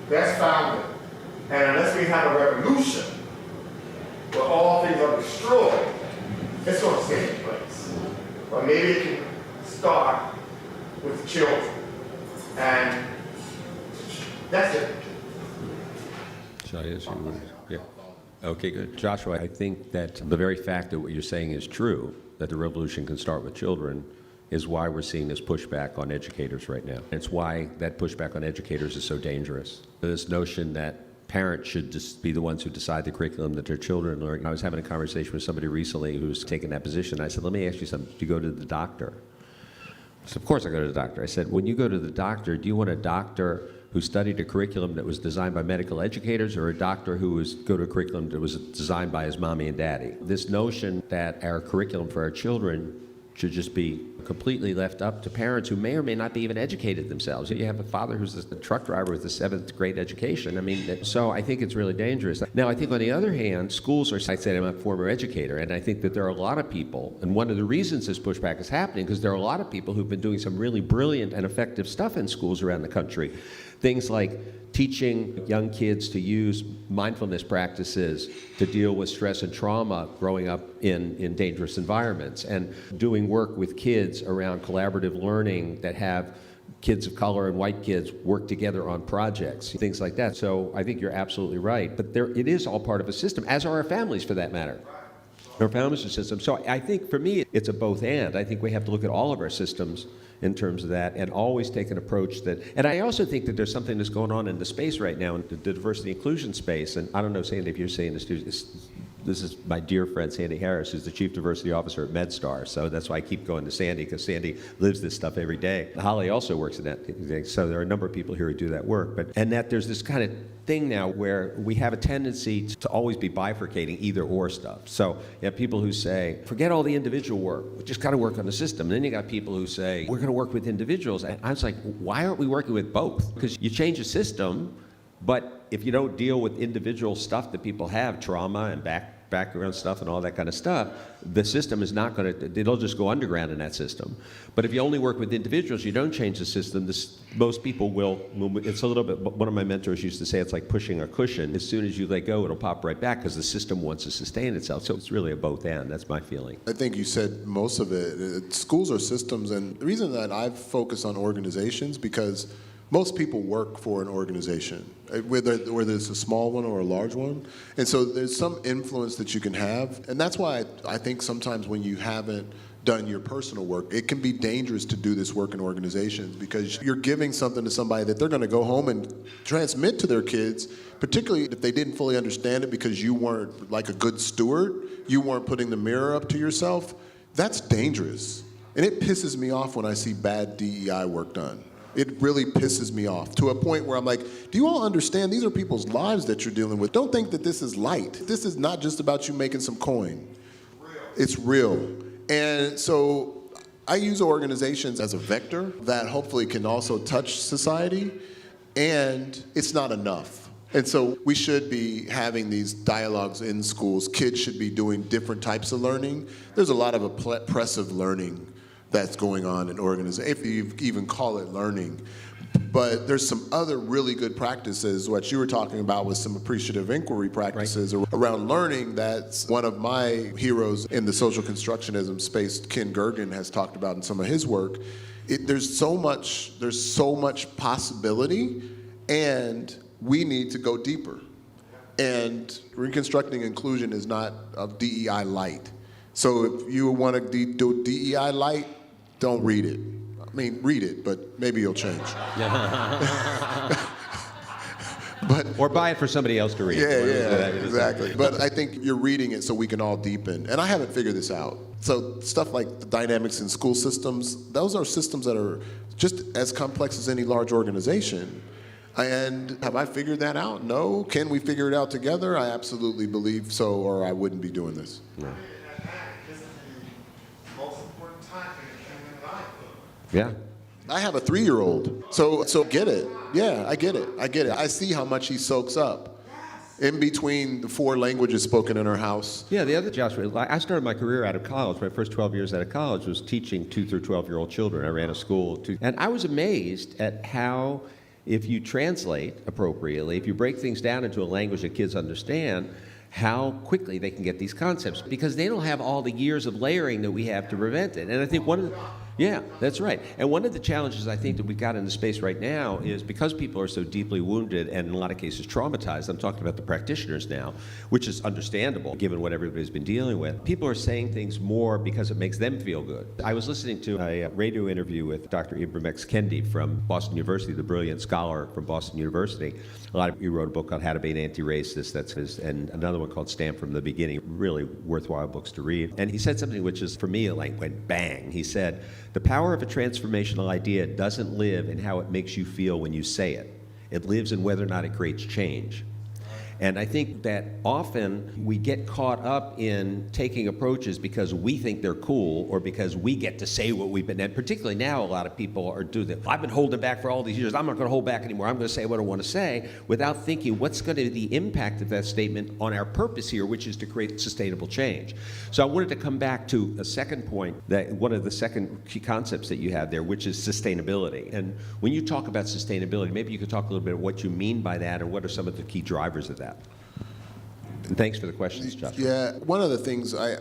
that's founded. And unless we have a revolution where all things are destroyed, it's going to stay in place. But maybe it can start with children. And that's it. Shall I ask you? Yeah. Okay, good. Joshua, I think that the very fact that what you're saying is true, that the revolution can start with children, is why we're seeing this pushback on educators right now. It's why that pushback on educators is so dangerous. This notion that parents should just be the ones who decide the curriculum that their children learn. I was having a conversation with somebody recently who's taken that position. I said, let me ask you something. Do you go to the doctor? So of course I go to the doctor. I said, when you go to the doctor, do you want a doctor who studied a curriculum that was designed by medical educators, or a doctor who was go to a curriculum that was designed by his mommy and daddy? This notion that our curriculum for our children should just be completely left up to parents who may or may not be even educated themselves. You have a father who's a truck driver with a 7th grade education. I mean, so I think it's really dangerous. Now, I think on the other hand, schools are, I said I'm a former educator, and I think that there are a lot of people, and one of the reasons this pushback is happening, because there are a lot of people who've been doing some really brilliant and effective stuff in schools around the country. Things like teaching young kids to use mindfulness practices to deal with stress and trauma growing up in dangerous environments, and doing work with kids around collaborative learning that have kids of color and white kids work together on projects, things like that. So I think you're absolutely right. But it is all part of a system, as are our families for that matter. Our families are systems. So I think for me, it's a both and. I think we have to look at all of our systems in terms of that, and always take an approach that, and I also think that there's something that's going on in the space right now, in the diversity inclusion space, and I don't know, Sandy, if you're saying this too, this is my dear friend Sandy Harris, who's the Chief Diversity Officer at MedStar, so that's why I keep going to Sandy, because Sandy lives this stuff every day. Holly also works in that thing, so there are a number of people here who do that work, and that there's this kind of thing now where we have a tendency to always be bifurcating either or stuff. So you have people who say, forget all the individual work, we just got to work on the system. And then you got people who say, we're going to work with individuals. And I was like, why aren't we working with both? Because you change a system, but if you don't deal with individual stuff that people have, trauma and background stuff and all that kind of stuff, the system is not going to, it'll just go underground in that system. But if you only work with individuals, you don't change the system, most people will, it's a little bit, one of my mentors used to say, it's like pushing a cushion. As soon as you let go, it'll pop right back because the system wants to sustain itself. So it's really a both and, that's my feeling. I think you said most of it. Schools are systems, and the reason that I've focused on organizations, because most people work for an organization, whether it's a small one or a large one. And so there's some influence that you can have. And that's why I think sometimes when you haven't done your personal work, it can be dangerous to do this work in organizations, because you're giving something to somebody that they're going to go home and transmit to their kids, particularly if they didn't fully understand it because you weren't like a good steward, you weren't putting the mirror up to yourself. That's dangerous. And it pisses me off when I see bad DEI work done. It really pisses me off, to a point where I'm like, do you all understand these are people's lives that you're dealing with? Don't think that this is light. This is not just about you making some coin. It's real. And so I use organizations as a vector that hopefully can also touch society, and it's not enough. And so we should be having these dialogues in schools. Kids should be doing different types of learning. There's a lot of oppressive learning that's going on in organization, if you even call it learning. But there's some other really good practices, what you were talking about with some appreciative inquiry practices around learning. That's one of my heroes in the social constructionism space, Ken Gergen, has talked about in some of his work. There's so much possibility, and we need to go deeper. And Reconstructing Inclusion is not a DEI light. So if you want to do DEI light, don't read it. I mean, read it, but maybe you'll change. Or buy it for somebody else to read. Yeah, exactly. But I think you're reading it so we can all deepen. And I haven't figured this out. So stuff like the dynamics in school systems, those are systems that are just as complex as any large organization. And have I figured that out? No. Can we figure it out together? I absolutely believe so, or I wouldn't be doing this. No. This is the most important time in human life. Yeah. I have a 3-year-old, so get it. Yeah, I get it. I see how much he soaks up in between the 4 languages spoken in our house. Yeah, the other, Josh, I started my career out of college. My first 12 years out of college was teaching 2 through 12-year-old children. I ran a school, and I was amazed at how, if you translate appropriately, if you break things down into a language that kids understand, how quickly they can get these concepts, because they don't have all the years of layering that we have to prevent it. And I think one of the, yeah, that's right. And one of the challenges I think that we've got in the space right now is because people are so deeply wounded and in a lot of cases traumatized, I'm talking about the practitioners now, which is understandable given what everybody's been dealing with. People are saying things more because it makes them feel good. I was listening to a radio interview with Dr. Ibram X. Kendi from Boston University, the brilliant scholar from Boston University. He wrote a book called How to Be an Anti-Racist, that's his, and another one called Stamped from the Beginning, really worthwhile books to read. And he said something which is, for me, like went bang. He said, the power of a transformational idea doesn't live in how it makes you feel when you say it. It lives in whether or not it creates change. And I think that often we get caught up in taking approaches because we think they're cool or because we get to say what we've been, and particularly now a lot of people are doing that. I've been holding back for all these years. I'm not going to hold back anymore. I'm going to say what I want to say without thinking what's going to be the impact of that statement on our purpose here, which is to create sustainable change. So I wanted to come back to a second point, that one of the second key concepts that you have there, which is sustainability. And when you talk about sustainability, maybe you could talk a little bit about what you mean by that and what are some of the key drivers of that. And thanks for the questions, Josh. Yeah, one of the things I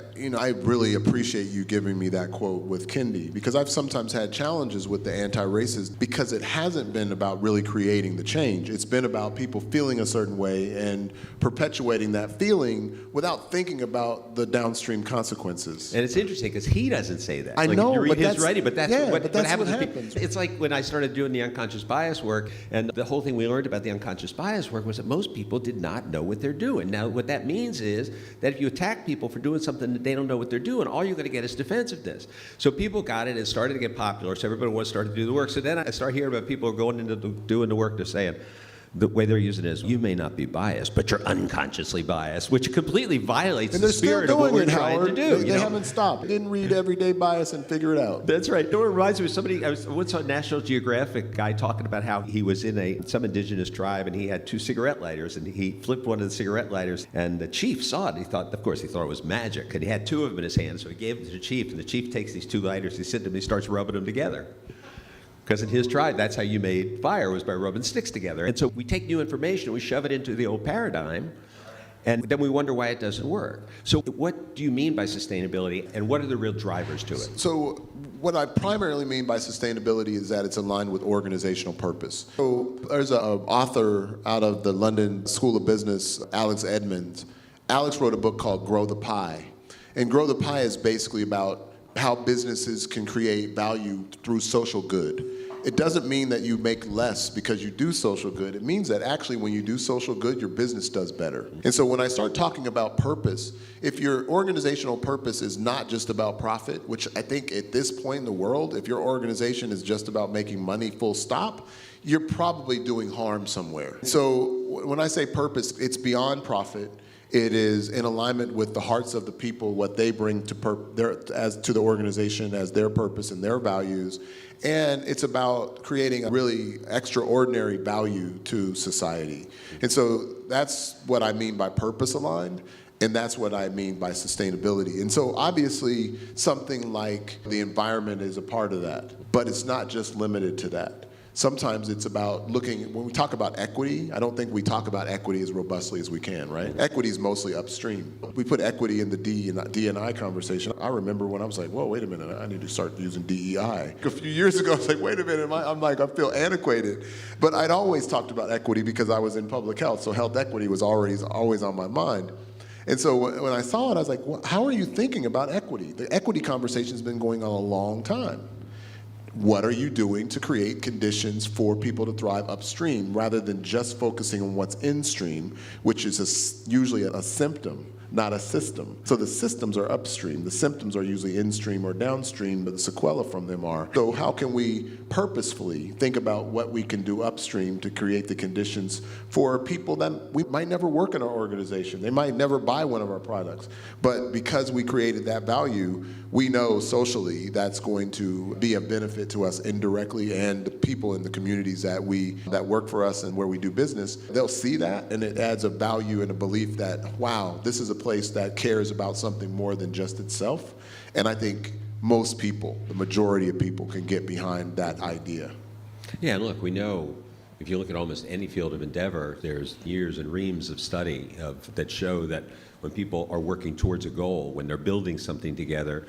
really appreciate you giving me that quote with Kendi, because I've sometimes had challenges with the anti-racist because it hasn't been about really creating the change. It's been about people feeling a certain way and perpetuating that feeling without thinking about the downstream consequences. And it's interesting because he doesn't say that. I like, know, you read but his that's, writing, but that's yeah, what, but that's what happens. what happens. It's like when I started doing the unconscious bias work, and the whole thing we learned about the unconscious bias work was that most people did not know what they're doing. Now, what that means is that if you attack people for doing something that they don't know what they're doing, all you're going to get is defensiveness. So people got it and started to get popular, so everybody was starting to do the work. So then I start hearing about people going into doing the work, they're saying, the way they're using it is, you may not be biased, but you're unconsciously biased, which completely violates the spirit of what we're trying to do. They haven't stopped. They didn't read Everyday Bias and figure it out. That's right. It reminds me of somebody, I once saw a National Geographic guy talking about how he was in some indigenous tribe and he had 2 cigarette lighters and he flipped one of the cigarette lighters and the chief saw it. He thought it was magic, and he had 2 of them in his hand, so he gave them to the chief, and the chief takes these 2 lighters, he sits them, he starts rubbing them together. Because in his tribe, that's how you made fire, was by rubbing sticks together. And so we take new information and we shove it into the old paradigm, and then we wonder why it doesn't work. So what do you mean by sustainability, and what are the real drivers to it? So what I primarily mean by sustainability is that it's aligned with organizational purpose. So there's an author out of the London School of Business, Alex Edmonds. Alex wrote a book called Grow the Pie. And Grow the Pie is basically about how businesses can create value through social good. It doesn't mean that you make less because you do social good. It means that actually when you do social good, your business does better. And so when I start talking about purpose, if your organizational purpose is not just about profit, which I think at this point in the world, if your organization is just about making money full stop, you're probably doing harm somewhere. So when I say purpose, it's beyond profit. It is in alignment with the hearts of the people, what they bring to the organization as their purpose and their values. And it's about creating a really extraordinary value to society. And so that's what I mean by purpose aligned. And that's what I mean by sustainability. And so obviously something like the environment is a part of that, but it's not just limited to that. Sometimes it's about looking, when we talk about equity, I don't think we talk about equity as robustly as we can, right? Equity is mostly upstream. We put equity in the D&I conversation. I remember when I was like, whoa, wait a minute, I need to start using DEI. A few years ago, I was like, wait a minute, I feel antiquated. But I'd always talked about equity because I was in public health, so health equity was always on my mind. And so when I saw it, I was like, well, how are you thinking about equity? The equity conversation has been going on a long time. What are you doing to create conditions for people to thrive upstream rather than just focusing on what's instream, which is usually a symptom, not a system. So the systems are upstream. The symptoms are usually instream or downstream, but the sequela from them are. So how can we purposefully think about what we can do upstream to create the conditions for people that we might never work in our organization? They might never buy one of our products. But because we created that value, we know socially that's going to be a benefit to us indirectly, and the people in the communities that work for us and where we do business, they'll see that, and it adds a value and a belief that, wow, this is a place that cares about something more than just itself. And I think most people, the majority of people, can get behind that idea. Yeah, and look, we know if you look at almost any field of endeavor, there's years and reams of study that show that when people are working towards a goal, when they're building something together,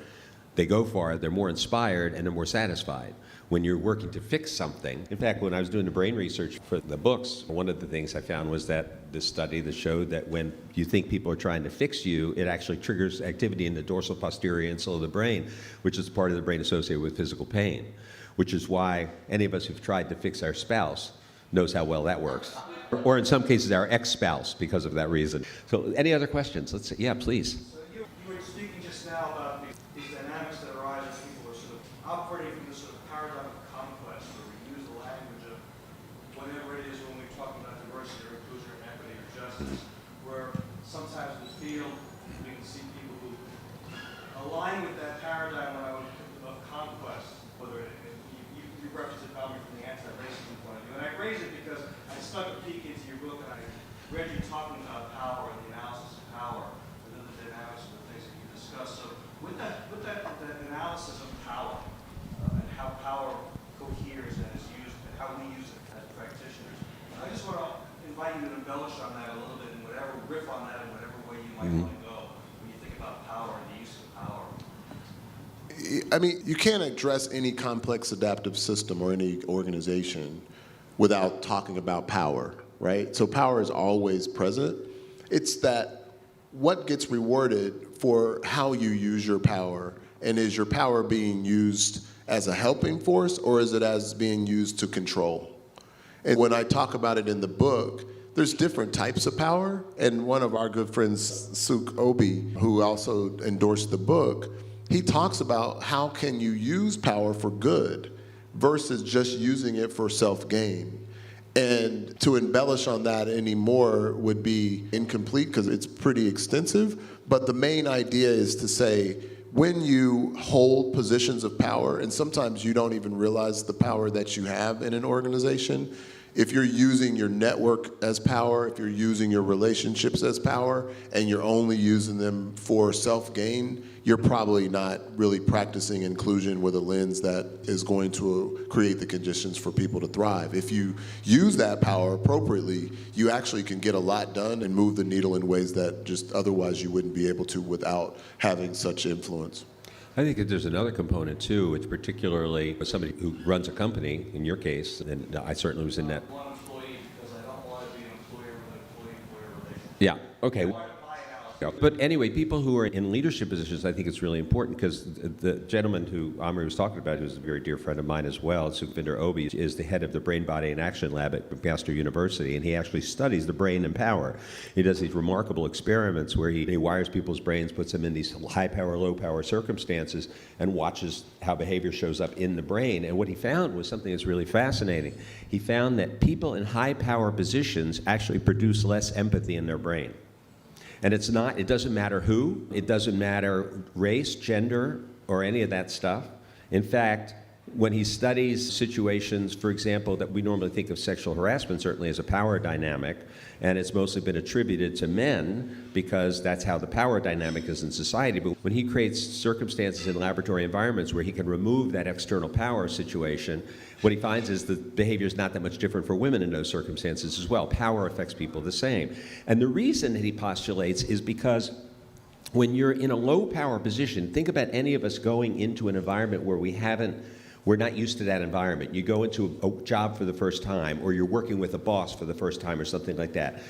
they go far, they're more inspired, and they're more satisfied. When you're working to fix something, in fact, when I was doing the brain research for the books, one of the things I found was that this study that showed that when you think people are trying to fix you, it actually triggers activity in the dorsal posterior insula of the brain, which is part of the brain associated with physical pain, which is why any of us who've tried to fix our spouse knows how well that works. Or in some cases, our ex-spouse, because of that reason. So any other questions? Let's see. Yeah, please. So you were speaking just now about these dynamics that arise as people are sort of operating from this sort of paradigm of conquest, where we use the language of whatever it is when we talk about diversity or inclusion or equity or justice, where sometimes in the field we can see people who align with that paradigm of conquest, whether you represent Amri from the anti-racism point of view. And I raise it because I stuck a peek into your book and I read you talking about power and the analysis of power within the dynamics of the things that you discussed. So with that analysis of power and how power coheres and is used and how we use it as practitioners, I just want to invite you to embellish on that a little bit and whatever, riff on that in whatever way you might want to go when you think about power and the use of power. I mean, you can't address any complex adaptive system or any organization without talking about power, right? So power is always present. It's that what gets rewarded for how you use your power, and is your power being used as a helping force or is it as being used to control? And when I talk about it in the book, there's different types of power, and one of our good friends, Suk Obi, who also endorsed the book, he talks about how can you use power for good versus just using it for self-gain. And to embellish on that anymore would be incomplete because it's pretty extensive, but the main idea is to say, when you hold positions of power, and sometimes you don't even realize the power that you have in an organization, if you're using your network as power, if you're using your relationships as power, and you're only using them for self-gain, you're probably not really practicing inclusion with a lens that is going to create the conditions for people to thrive. If you use that power appropriately, you actually can get a lot done and move the needle in ways that just otherwise you wouldn't be able to without having such influence. I think that there's another component too. It's particularly for somebody who runs a company, in your case, and I certainly was in that. One employee, because I don't want to be an employer with an employee-employer relationship. Yeah, okay. My analysis. But anyway, people who are in leadership positions, I think it's really important because the gentleman who Amri was talking about, who's a very dear friend of mine as well, Sukhvinder Obi, is the head of the Brain, Body, and Action Lab at McMaster University, and he actually studies the brain and power. He does these remarkable experiments where he wires people's brains, puts them in these high-power, low-power circumstances, and watches how behavior shows up in the brain. And what he found was something that's really fascinating. He found that people in high-power positions actually produce less empathy in their brain. And it doesn't matter who, it doesn't matter race, gender, or any of that stuff. In fact, when he studies situations, for example, that we normally think of sexual harassment certainly as a power dynamic, and it's mostly been attributed to men because that's how the power dynamic is in society. But when he creates circumstances in laboratory environments where he can remove that external power situation, what he finds is the behavior is not that much different for women in those circumstances as well. Power affects people the same. And the reason that he postulates is because when you're in a low power position, think about any of us going into an environment where we're not used to that environment. You go into a job for the first time, or you're working with a boss for the first time or something like that.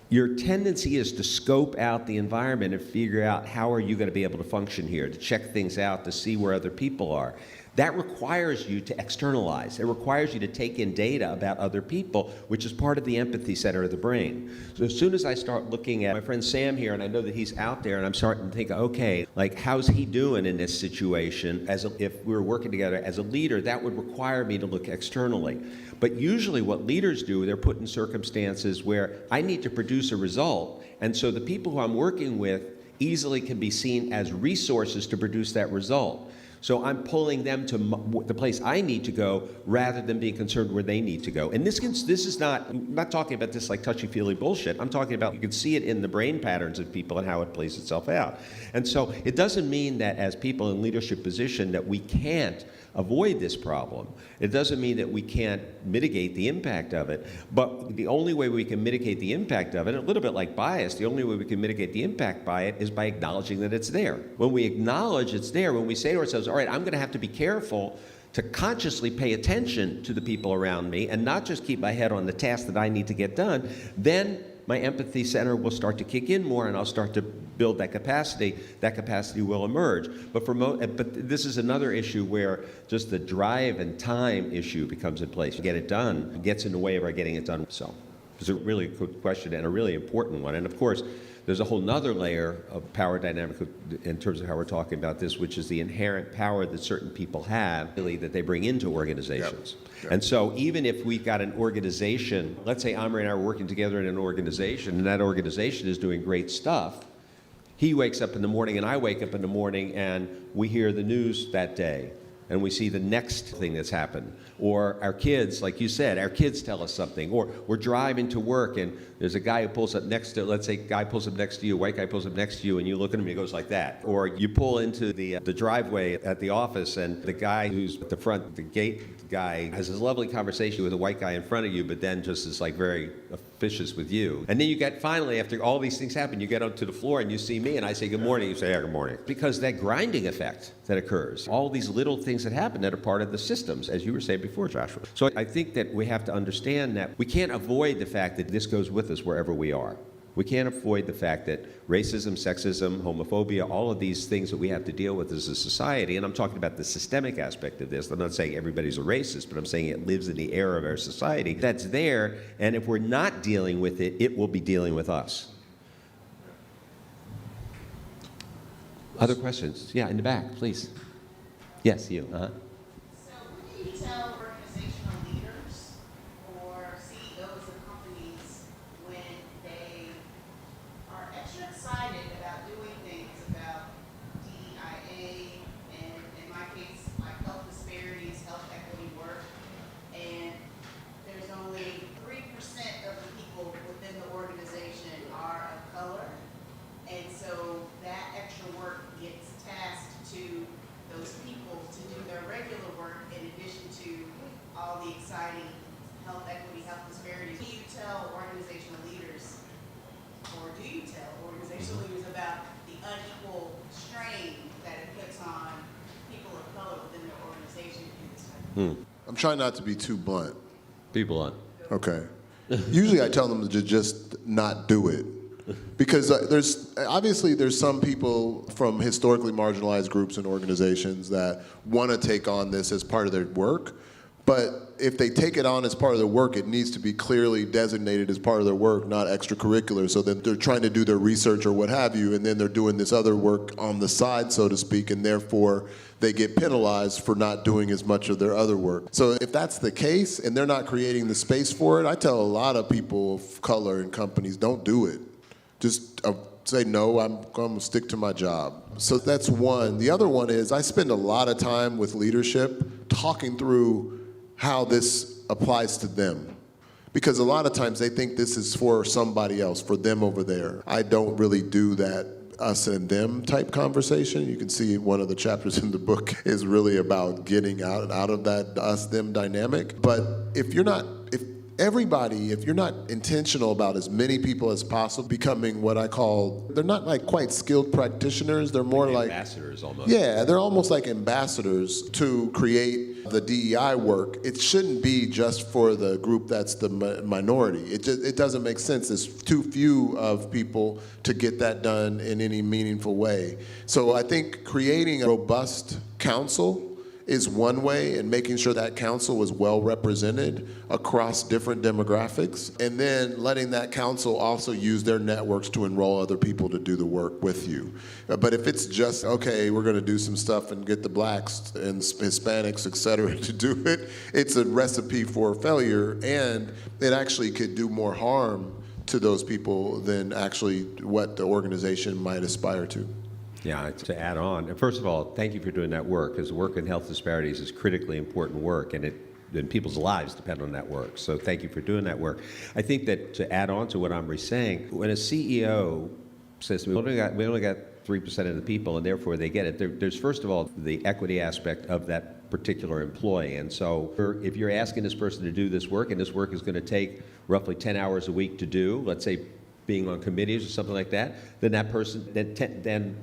Your tendency is to scope out the environment and figure out how are you going to be able to function here, to check things out, to see where other people are. That requires you to externalize. It requires you to take in data about other people, which is part of the empathy center of the brain. So as soon as I start looking at my friend Sam here, and I know that he's out there, and I'm starting to think, okay, like how's he doing in this situation? If we were working together as a leader, that would require me to look externally. But usually what leaders do, they're put in circumstances where I need to produce a result, and so the people who I'm working with easily can be seen as resources to produce that result. So I'm pulling them to the place I need to go rather than being concerned where they need to go. And this is not, I'm not talking about this like touchy-feely bullshit. I'm talking about, you can see it in the brain patterns of people and how it plays itself out. And so it doesn't mean that as people in leadership position that we can't avoid this problem. It doesn't mean that we can't mitigate the impact of it, but the only way we can mitigate the impact of it, a little bit like bias, the only way we can mitigate the impact by it is by acknowledging that it's there. When we acknowledge it's there, when we say to ourselves, all right, I'm going to have to be careful to consciously pay attention to the people around me and not just keep my head on the task that I need to get done, then my empathy center will start to kick in more and I'll start to build that capacity. That capacity will emerge. But this is another issue where just the drive and time issue becomes in place. Get it done. It gets in the way of our getting it done. So it's a really good question and a really important one. And of course, there's a whole nother layer of power dynamic in terms of how we're talking about this, which is the inherent power that certain people have, really, that they bring into organizations. Yep. And so even if we've got an organization, let's say Amri and I are working together in an organization, and that organization is doing great stuff, he wakes up in the morning and I wake up in the morning and we hear the news that day. And we see the next thing that's happened. Or our kids, like you said, our kids tell us something. Or we're driving to work and there's a guy who pulls up next to, let's say a guy pulls up next to you, a white guy pulls up next to you, and you look at him and he goes like that. Or you pull into the driveway at the office and the guy who's at the front, the gate guy, has this lovely conversation with a white guy in front of you, but then just is like very officious with you. And then you get, finally, after all these things happen, you get onto the floor and you see me and I say good morning, you say, yeah, good morning. Because that grinding effect that occurs, all these little things that happen that are part of the systems, as you were saying before, Joshua. So I think that we have to understand that we can't avoid the fact that this goes with us wherever we are. We can't avoid the fact that racism, sexism, homophobia, all of these things that we have to deal with as a society, and I'm talking about the systemic aspect of this. I'm not saying everybody's a racist, but I'm saying it lives in the air of our society. That's there, and if we're not dealing with it, it will be dealing with us. Other questions? Yeah, in the back, please. Yes, you. So what do you tell organizational leaders or CEOs of companies when they are extra excited about doing things about DEIA and, in my case, like health disparities, health equity work, and there's only 3% of the people within the organization are of color, and so that extra work gets tasked to those people to do their regular work in addition to all the exciting health equity, health disparities. Do you tell organizational leaders, or do you tell organizational leaders about the unequal strain that it puts on people of color within their organization? I'm trying not to be too blunt. Be blunt. Okay. Usually I tell them to just not do it. Because there's some people from historically marginalized groups and organizations that want to take on this as part of their work. But if they take it on as part of their work, it needs to be clearly designated as part of their work, not extracurricular. So that they're trying to do their research or what have you, and then they're doing this other work on the side, so to speak, and therefore they get penalized for not doing as much of their other work. So if that's the case and they're not creating the space for it, I tell a lot of people of color in companies, don't do it. Just say, no, I'm going to stick to my job. So that's one. The other one is I spend a lot of time with leadership talking through how this applies to them. Because a lot of times they think this is for somebody else, for them over there. I don't really do that us and them type conversation. You can see one of the chapters in the book is really about getting out of that us-them dynamic. But if you're not intentional about as many people as possible becoming what I call, they're not like quite skilled practitioners, they're more like ambassadors almost. Yeah, they're almost like ambassadors to create the DEI work. It shouldn't be just for the group that's the minority. It doesn't make sense. There's too few of people to get that done in any meaningful way. So I think creating a robust council is one way, and making sure that council is well represented across different demographics, and then letting that council also use their networks to enroll other people to do the work with you. But if it's just, okay, we're going to do some stuff and get the blacks and Hispanics, et cetera, to do it, it's a recipe for failure, and it actually could do more harm to those people than actually what the organization might aspire to. Yeah, to add on, first of all, thank you for doing that work, because work in health disparities is critically important work, and people's lives depend on that work. So thank you for doing that work. I think that to add on to what Amri's saying, when a CEO says we only got 3% of the people, and therefore they get it, there's first of all the equity aspect of that particular employee. And so if you're asking this person to do this work, and this work is going to take roughly 10 hours a week to do, let's say being on committees or something like that, then that person, then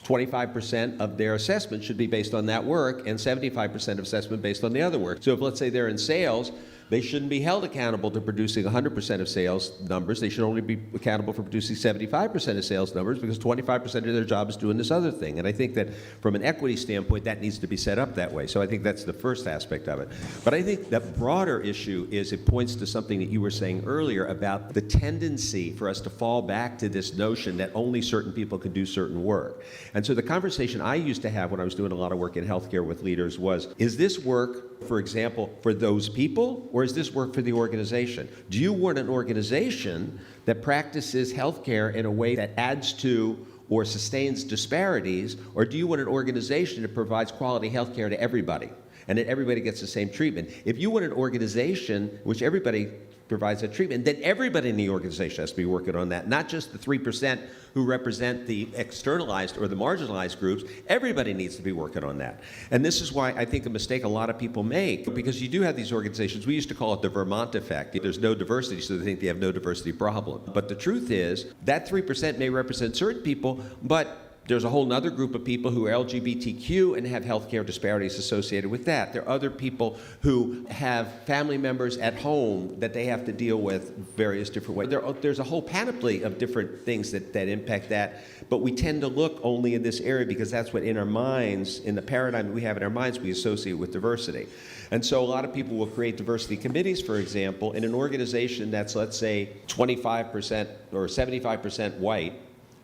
25% of their assessment should be based on that work, and 75% of assessment based on the other work. So if, let's say, they're in sales, they shouldn't be held accountable to producing 100% of sales numbers. They should only be accountable for producing 75% of sales numbers, because 25% of their job is doing this other thing. And I think that from an equity standpoint, that needs to be set up that way. So I think that's the first aspect of it. But I think the broader issue is it points to something that you were saying earlier about the tendency for us to fall back to this notion that only certain people can do certain work. And so the conversation I used to have when I was doing a lot of work in healthcare with leaders was, is this work, for example, for those people, or is this work for the organization? Do you want an organization that practices healthcare in a way that adds to or sustains disparities, or do you want an organization that provides quality healthcare to everybody and that everybody gets the same treatment? If you want an organization which everybody provides that treatment, then everybody in the organization has to be working on that, not just the 3% who represent the externalized or the marginalized groups. Everybody needs to be working on that. And this is why I think a mistake a lot of people make, because you do have these organizations, we used to call it the Vermont effect. There's no diversity, so they think they have no diversity problem. But the truth is, that 3% may represent certain people, but there's a whole other group of people who are LGBTQ and have healthcare disparities associated with that. There are other people who have family members at home that they have to deal with various different ways. There's a whole panoply of different things that impact that, but we tend to look only in this area because that's what in our minds, in the paradigm that we have in our minds, we associate with diversity. And so a lot of people will create diversity committees, for example, in an organization that's, let's say, 25% or 75% white.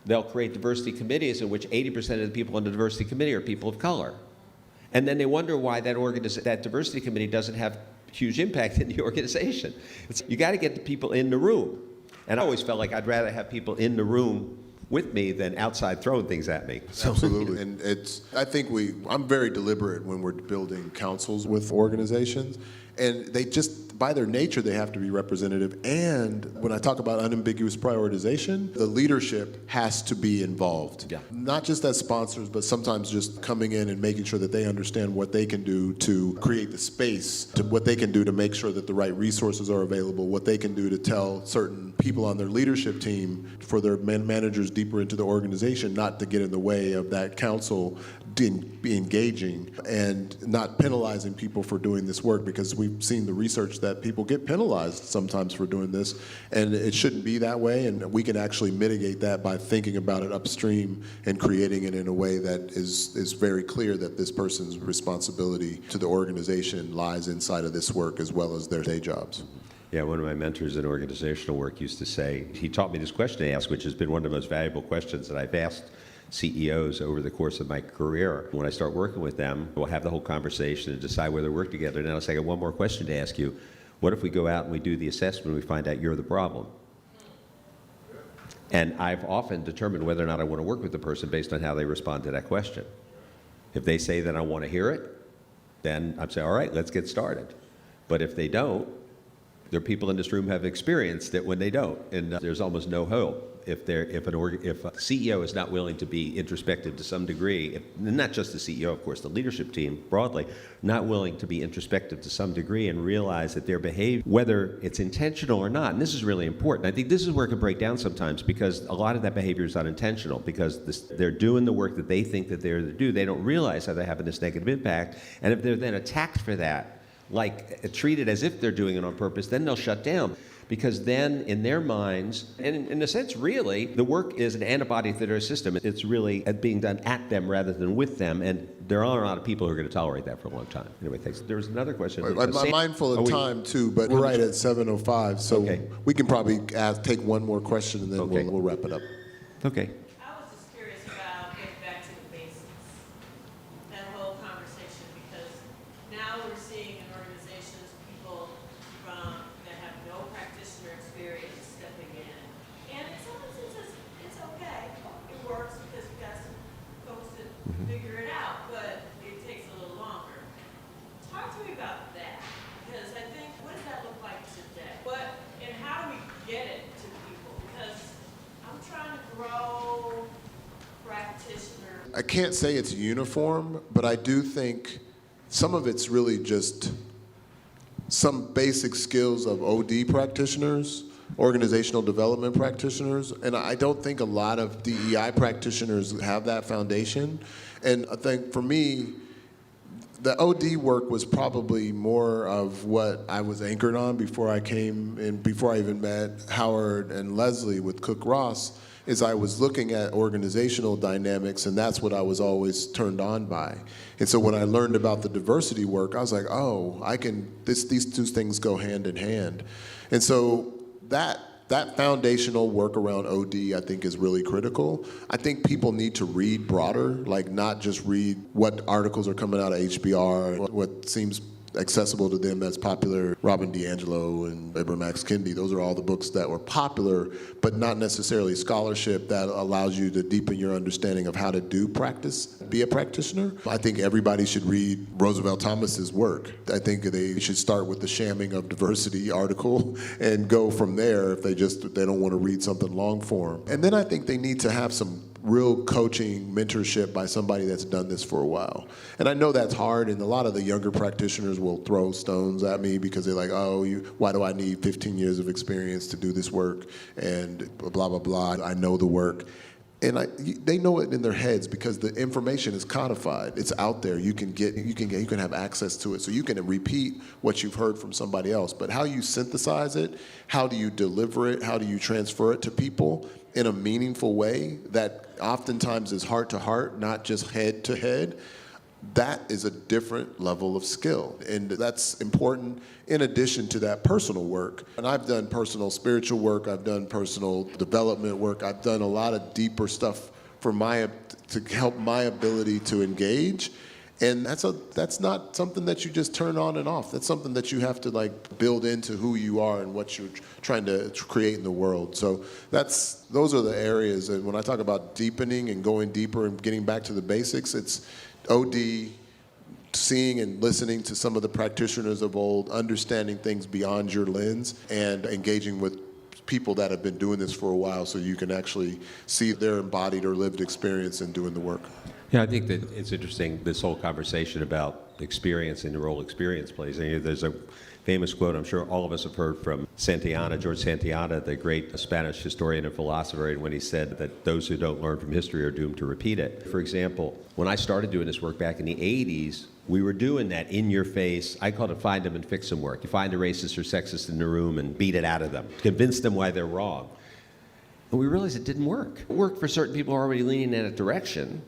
They'll create diversity committees in which 80% of the people on the diversity committee are people of color. And then they wonder why that diversity committee doesn't have huge impact in the organization. You got to get the people in the room. And I always felt like I'd rather have people in the room with me than outside throwing things at me. So, absolutely. And I'm very deliberate when we're building councils with organizations. And they just, by their nature, they have to be representative. And when I talk about unambiguous prioritization, the leadership has to be involved. Yeah. Not just as sponsors, but sometimes just coming in and making sure that they understand what they can do to create the space, to what they can do to make sure that the right resources are available, what they can do to tell certain people on their leadership team, for their managers deeper into the organization, not to get in the way of that council be engaging and not penalizing people for doing this work, because we've seen the research that people get penalized sometimes for doing this, and it shouldn't be that way, and we can actually mitigate that by thinking about it upstream and creating it in a way that is very clear that this person's responsibility to the organization lies inside of this work as well as their day jobs. Yeah, one of my mentors in organizational work used to say, he taught me this question to ask, which has been one of the most valuable questions that I've asked CEOs over the course of my career. When I start working with them, we'll have the whole conversation and decide whether to work together. And I'll say, I got one more question to ask you. What if we go out and we do the assessment and we find out you're the problem? And I've often determined whether or not I want to work with the person based on how they respond to that question. If they say that I want to hear it, then I'd say, all right, let's get started. But if they don't, there are people in this room who have experienced it when they don't, and there's almost no hope. If a CEO is not willing to be introspective to some degree, not just the CEO, of course, the leadership team broadly, not willing to be introspective to some degree and realize that their behavior, whether it's intentional or not, and this is really important. I think this is where it can break down sometimes, because a lot of that behavior is unintentional, because they're doing the work that they think that they're to do. They don't realize how they're having this negative impact, and if they're then attacked for that, like treated as if they're doing it on purpose, then they'll shut down. Because then in their minds, and in a sense really, the work is an antibody to their system. It's really being done at them rather than with them, and there are a lot of people who are going to tolerate that for a long time. Anyway, thanks. There was another question. I'm mindful of time too, but we're right at 7:05, so Okay. we can probably take one more question and then Okay. we'll wrap it up. Okay. I was just curious about getting back to the basics, that whole conversation, because now we're seeing in organizations people that have no practitioner experience stepping in. And in some instances, it's okay. It works because you got some folks that figure it out, but it takes a little longer. Talk to me about that, because I think, what does that look like today? And how do we get it to people? Because I'm trying to grow practitioners. I can't say it's uniform, but I do think some of it's really just some basic skills of OD practitioners, organizational development practitioners, and I don't think a lot of DEI practitioners have that foundation. And I think for me, the OD work was probably more of what I was anchored on before I came in, before I even met Howard and Leslie with Cook Ross, is I was looking at organizational dynamics, and that's what I was always turned on by. And so when I learned about the diversity work, I was like, oh, these two things go hand in hand. And so that foundational work around OD, I think, is really critical. I think people need to read broader, like not just read what articles are coming out of HBR, what seems accessible to them that's popular. Robin DiAngelo and Ibram X. Kendi, those are all the books that were popular, but not necessarily scholarship that allows you to deepen your understanding of how to do practice, be a practitioner. I think everybody should read Roosevelt Thomas's work. I think they should start with the Shamming of Diversity article and go from there if they don't want to read something long form. And then I think they need to have some real coaching, mentorship by somebody that's done this for a while. And I know that's hard, and a lot of the younger practitioners will throw stones at me because they're like, oh, why do I need 15 years of experience to do this work? And blah, blah, blah, I know the work. And they know it in their heads because the information is codified. It's out there. You can have access to it. So you can repeat what you've heard from somebody else. But how you synthesize it, how do you deliver it, how do you transfer it to people in a meaningful way that oftentimes is heart to heart, not just head to head, that is a different level of skill. And that's important in addition to that personal work. And I've done personal spiritual work, I've done personal development work, I've done a lot of deeper stuff to help my ability to engage. And that's not something that you just turn on and off. That's something that you have to build into who you are and what you're trying to create in the world. So those are the areas. And when I talk about deepening and going deeper and getting back to the basics, it's OD, seeing and listening to some of the practitioners of old, understanding things beyond your lens, and engaging with people that have been doing this for a while so you can actually see their embodied or lived experience in doing the work. Yeah, I think that it's interesting, this whole conversation about experience and the role experience plays. And there's a famous quote I'm sure all of us have heard from George Santayana, the great Spanish historian and philosopher, when he said that those who don't learn from history are doomed to repeat it. For example, when I started doing this work back in the 80s, we were doing that in-your-face, I called it find them and fix them work. You find the racist or sexist in the room and beat it out of them, convince them why they're wrong. And we realized it didn't work. It worked for certain people who are already leaning in that direction,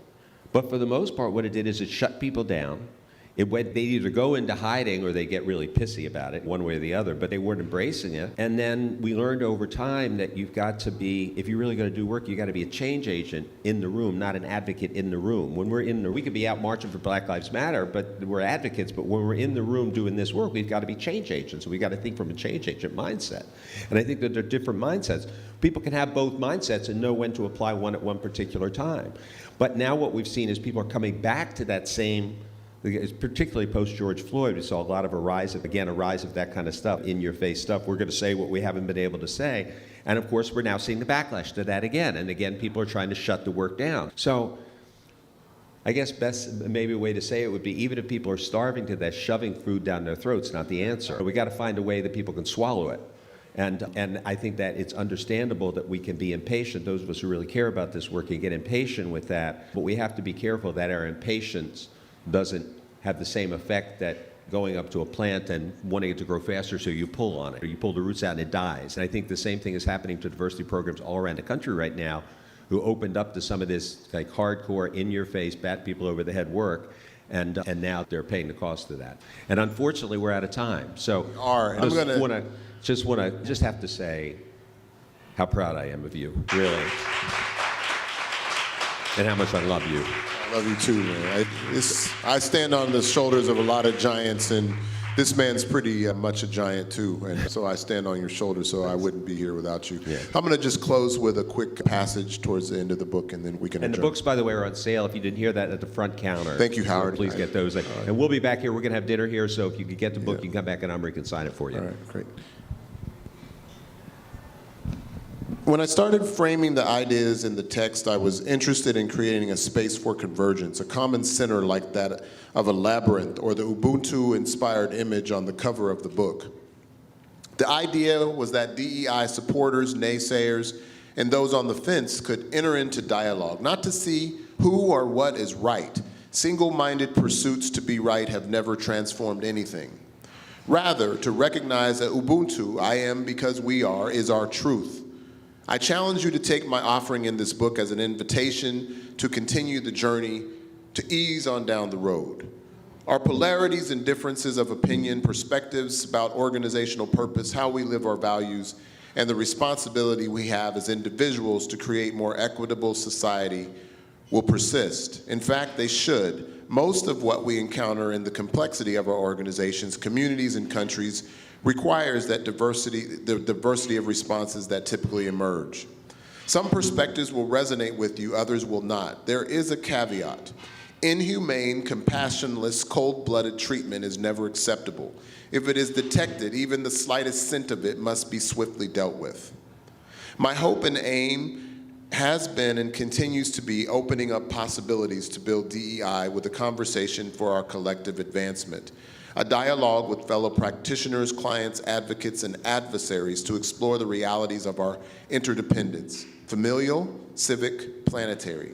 but for the most part, what it did is it shut people down. They either go into hiding or they get really pissy about it, one way or the other, but they weren't embracing it. And then we learned over time that you've got to be, if you're really going to do work, you've got to be a change agent in the room, not an advocate in the room. When we're in there, we could be out marching for Black Lives Matter, but we're advocates, but when we're in the room doing this work, we've got to be change agents. So we've got to think from a change agent mindset. And I think that there are different mindsets. People can have both mindsets and know when to apply one at one particular time. But now what we've seen is people are coming back to that same particularly post-George Floyd, we saw a lot of a rise of that kind of stuff, in-your-face stuff. We're going to say what we haven't been able to say. And of course, we're now seeing the backlash to that again. And again, people are trying to shut the work down. So I guess best, maybe a way to say it would be, even if people are starving to death, shoving food down their throats, not the answer. We got to find a way that people can swallow it. And I think that it's understandable that we can be impatient. Those of us who really care about this work can get impatient with that. But we have to be careful that our impatience doesn't have the same effect that going up to a plant and wanting it to grow faster, so you pull on it, or you pull the roots out and it dies. And I think the same thing is happening to diversity programs all around the country right now, who opened up to some of this like hardcore, in-your-face, bat people over the head work, and now they're paying the cost of that. And unfortunately, we're out of time. So I just have to say how proud I am of you, really, and how much I love you. I love you too, man. I stand on the shoulders of a lot of giants, and this man's pretty much a giant too. And so I stand on your shoulders, so I wouldn't be here without you. Yeah. I'm going to just close with a quick passage towards the end of the book, and then we can And the adjourn. books, by the way, are on sale. If you didn't hear that, at the front counter. Thank you, Howard. So please get those. And we'll be back here. We're going to have dinner here, so if you could get the book, you can come back and Amri can sign it for you. All right, great. When I started framing the ideas in the text, I was interested in creating a space for convergence, a common center like that of a labyrinth or the Ubuntu-inspired image on the cover of the book. The idea was that DEI supporters, naysayers, and those on the fence could enter into dialogue, not to see who or what is right. Single-minded pursuits to be right have never transformed anything. Rather, to recognize that Ubuntu, I am because we are, is our truth. I challenge you to take my offering in this book as an invitation to continue the journey, to ease on down the road. Our polarities and differences of opinion, perspectives about organizational purpose, how we live our values, and the responsibility we have as individuals to create more equitable society will persist. In fact, they should. Most of what we encounter in the complexity of our organizations, communities, and countries requires that the diversity of responses that typically emerge. Some perspectives will resonate with you, others will not. There is a caveat. Inhumane, compassionless, cold-blooded treatment is never acceptable. If it is detected, even the slightest scent of it must be swiftly dealt with. My hope and aim has been and continues to be opening up possibilities to build DEI with a conversation for our collective advancement. A dialogue with fellow practitioners, clients, advocates, and adversaries to explore the realities of our interdependence, familial, civic, planetary.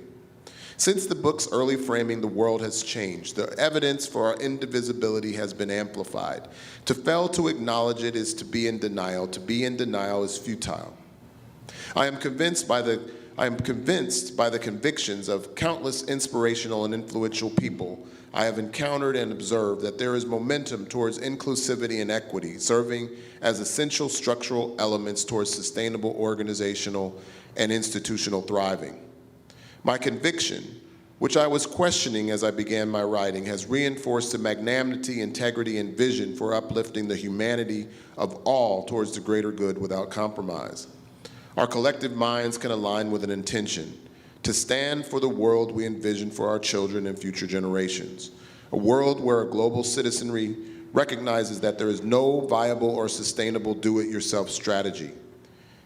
Since the book's early framing, the world has changed. The evidence for our indivisibility has been amplified. To fail to acknowledge it is to be in denial. To be in denial is futile. I am convinced by the convictions of countless inspirational and influential people I have encountered and observed that there is momentum towards inclusivity and equity, serving as essential structural elements towards sustainable organizational and institutional thriving. My conviction, which I was questioning as I began my writing, has reinforced the magnanimity, integrity, and vision for uplifting the humanity of all towards the greater good without compromise. Our collective minds can align with an intention to stand for the world we envision for our children and future generations. A world where a global citizenry recognizes that there is no viable or sustainable do-it-yourself strategy.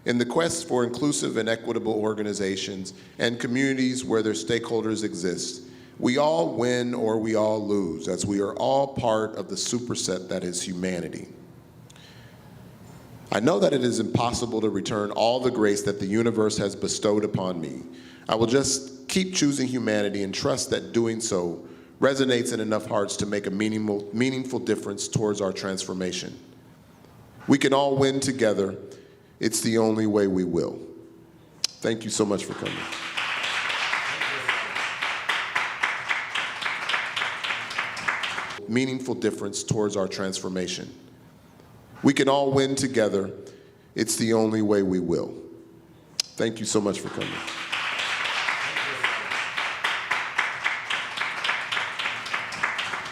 In the quest for inclusive and equitable organizations and communities where their stakeholders exist, we all win or we all lose, as we are all part of the superset that is humanity. I know that it is impossible to return all the grace that the universe has bestowed upon me. I will just keep choosing humanity and trust that doing so resonates in enough hearts to make a meaningful difference towards our transformation. We can all win together. It's the only way we will. Thank you so much for coming. Meaningful difference towards our transformation. We can all win together. It's the only way we will. Thank you so much for coming.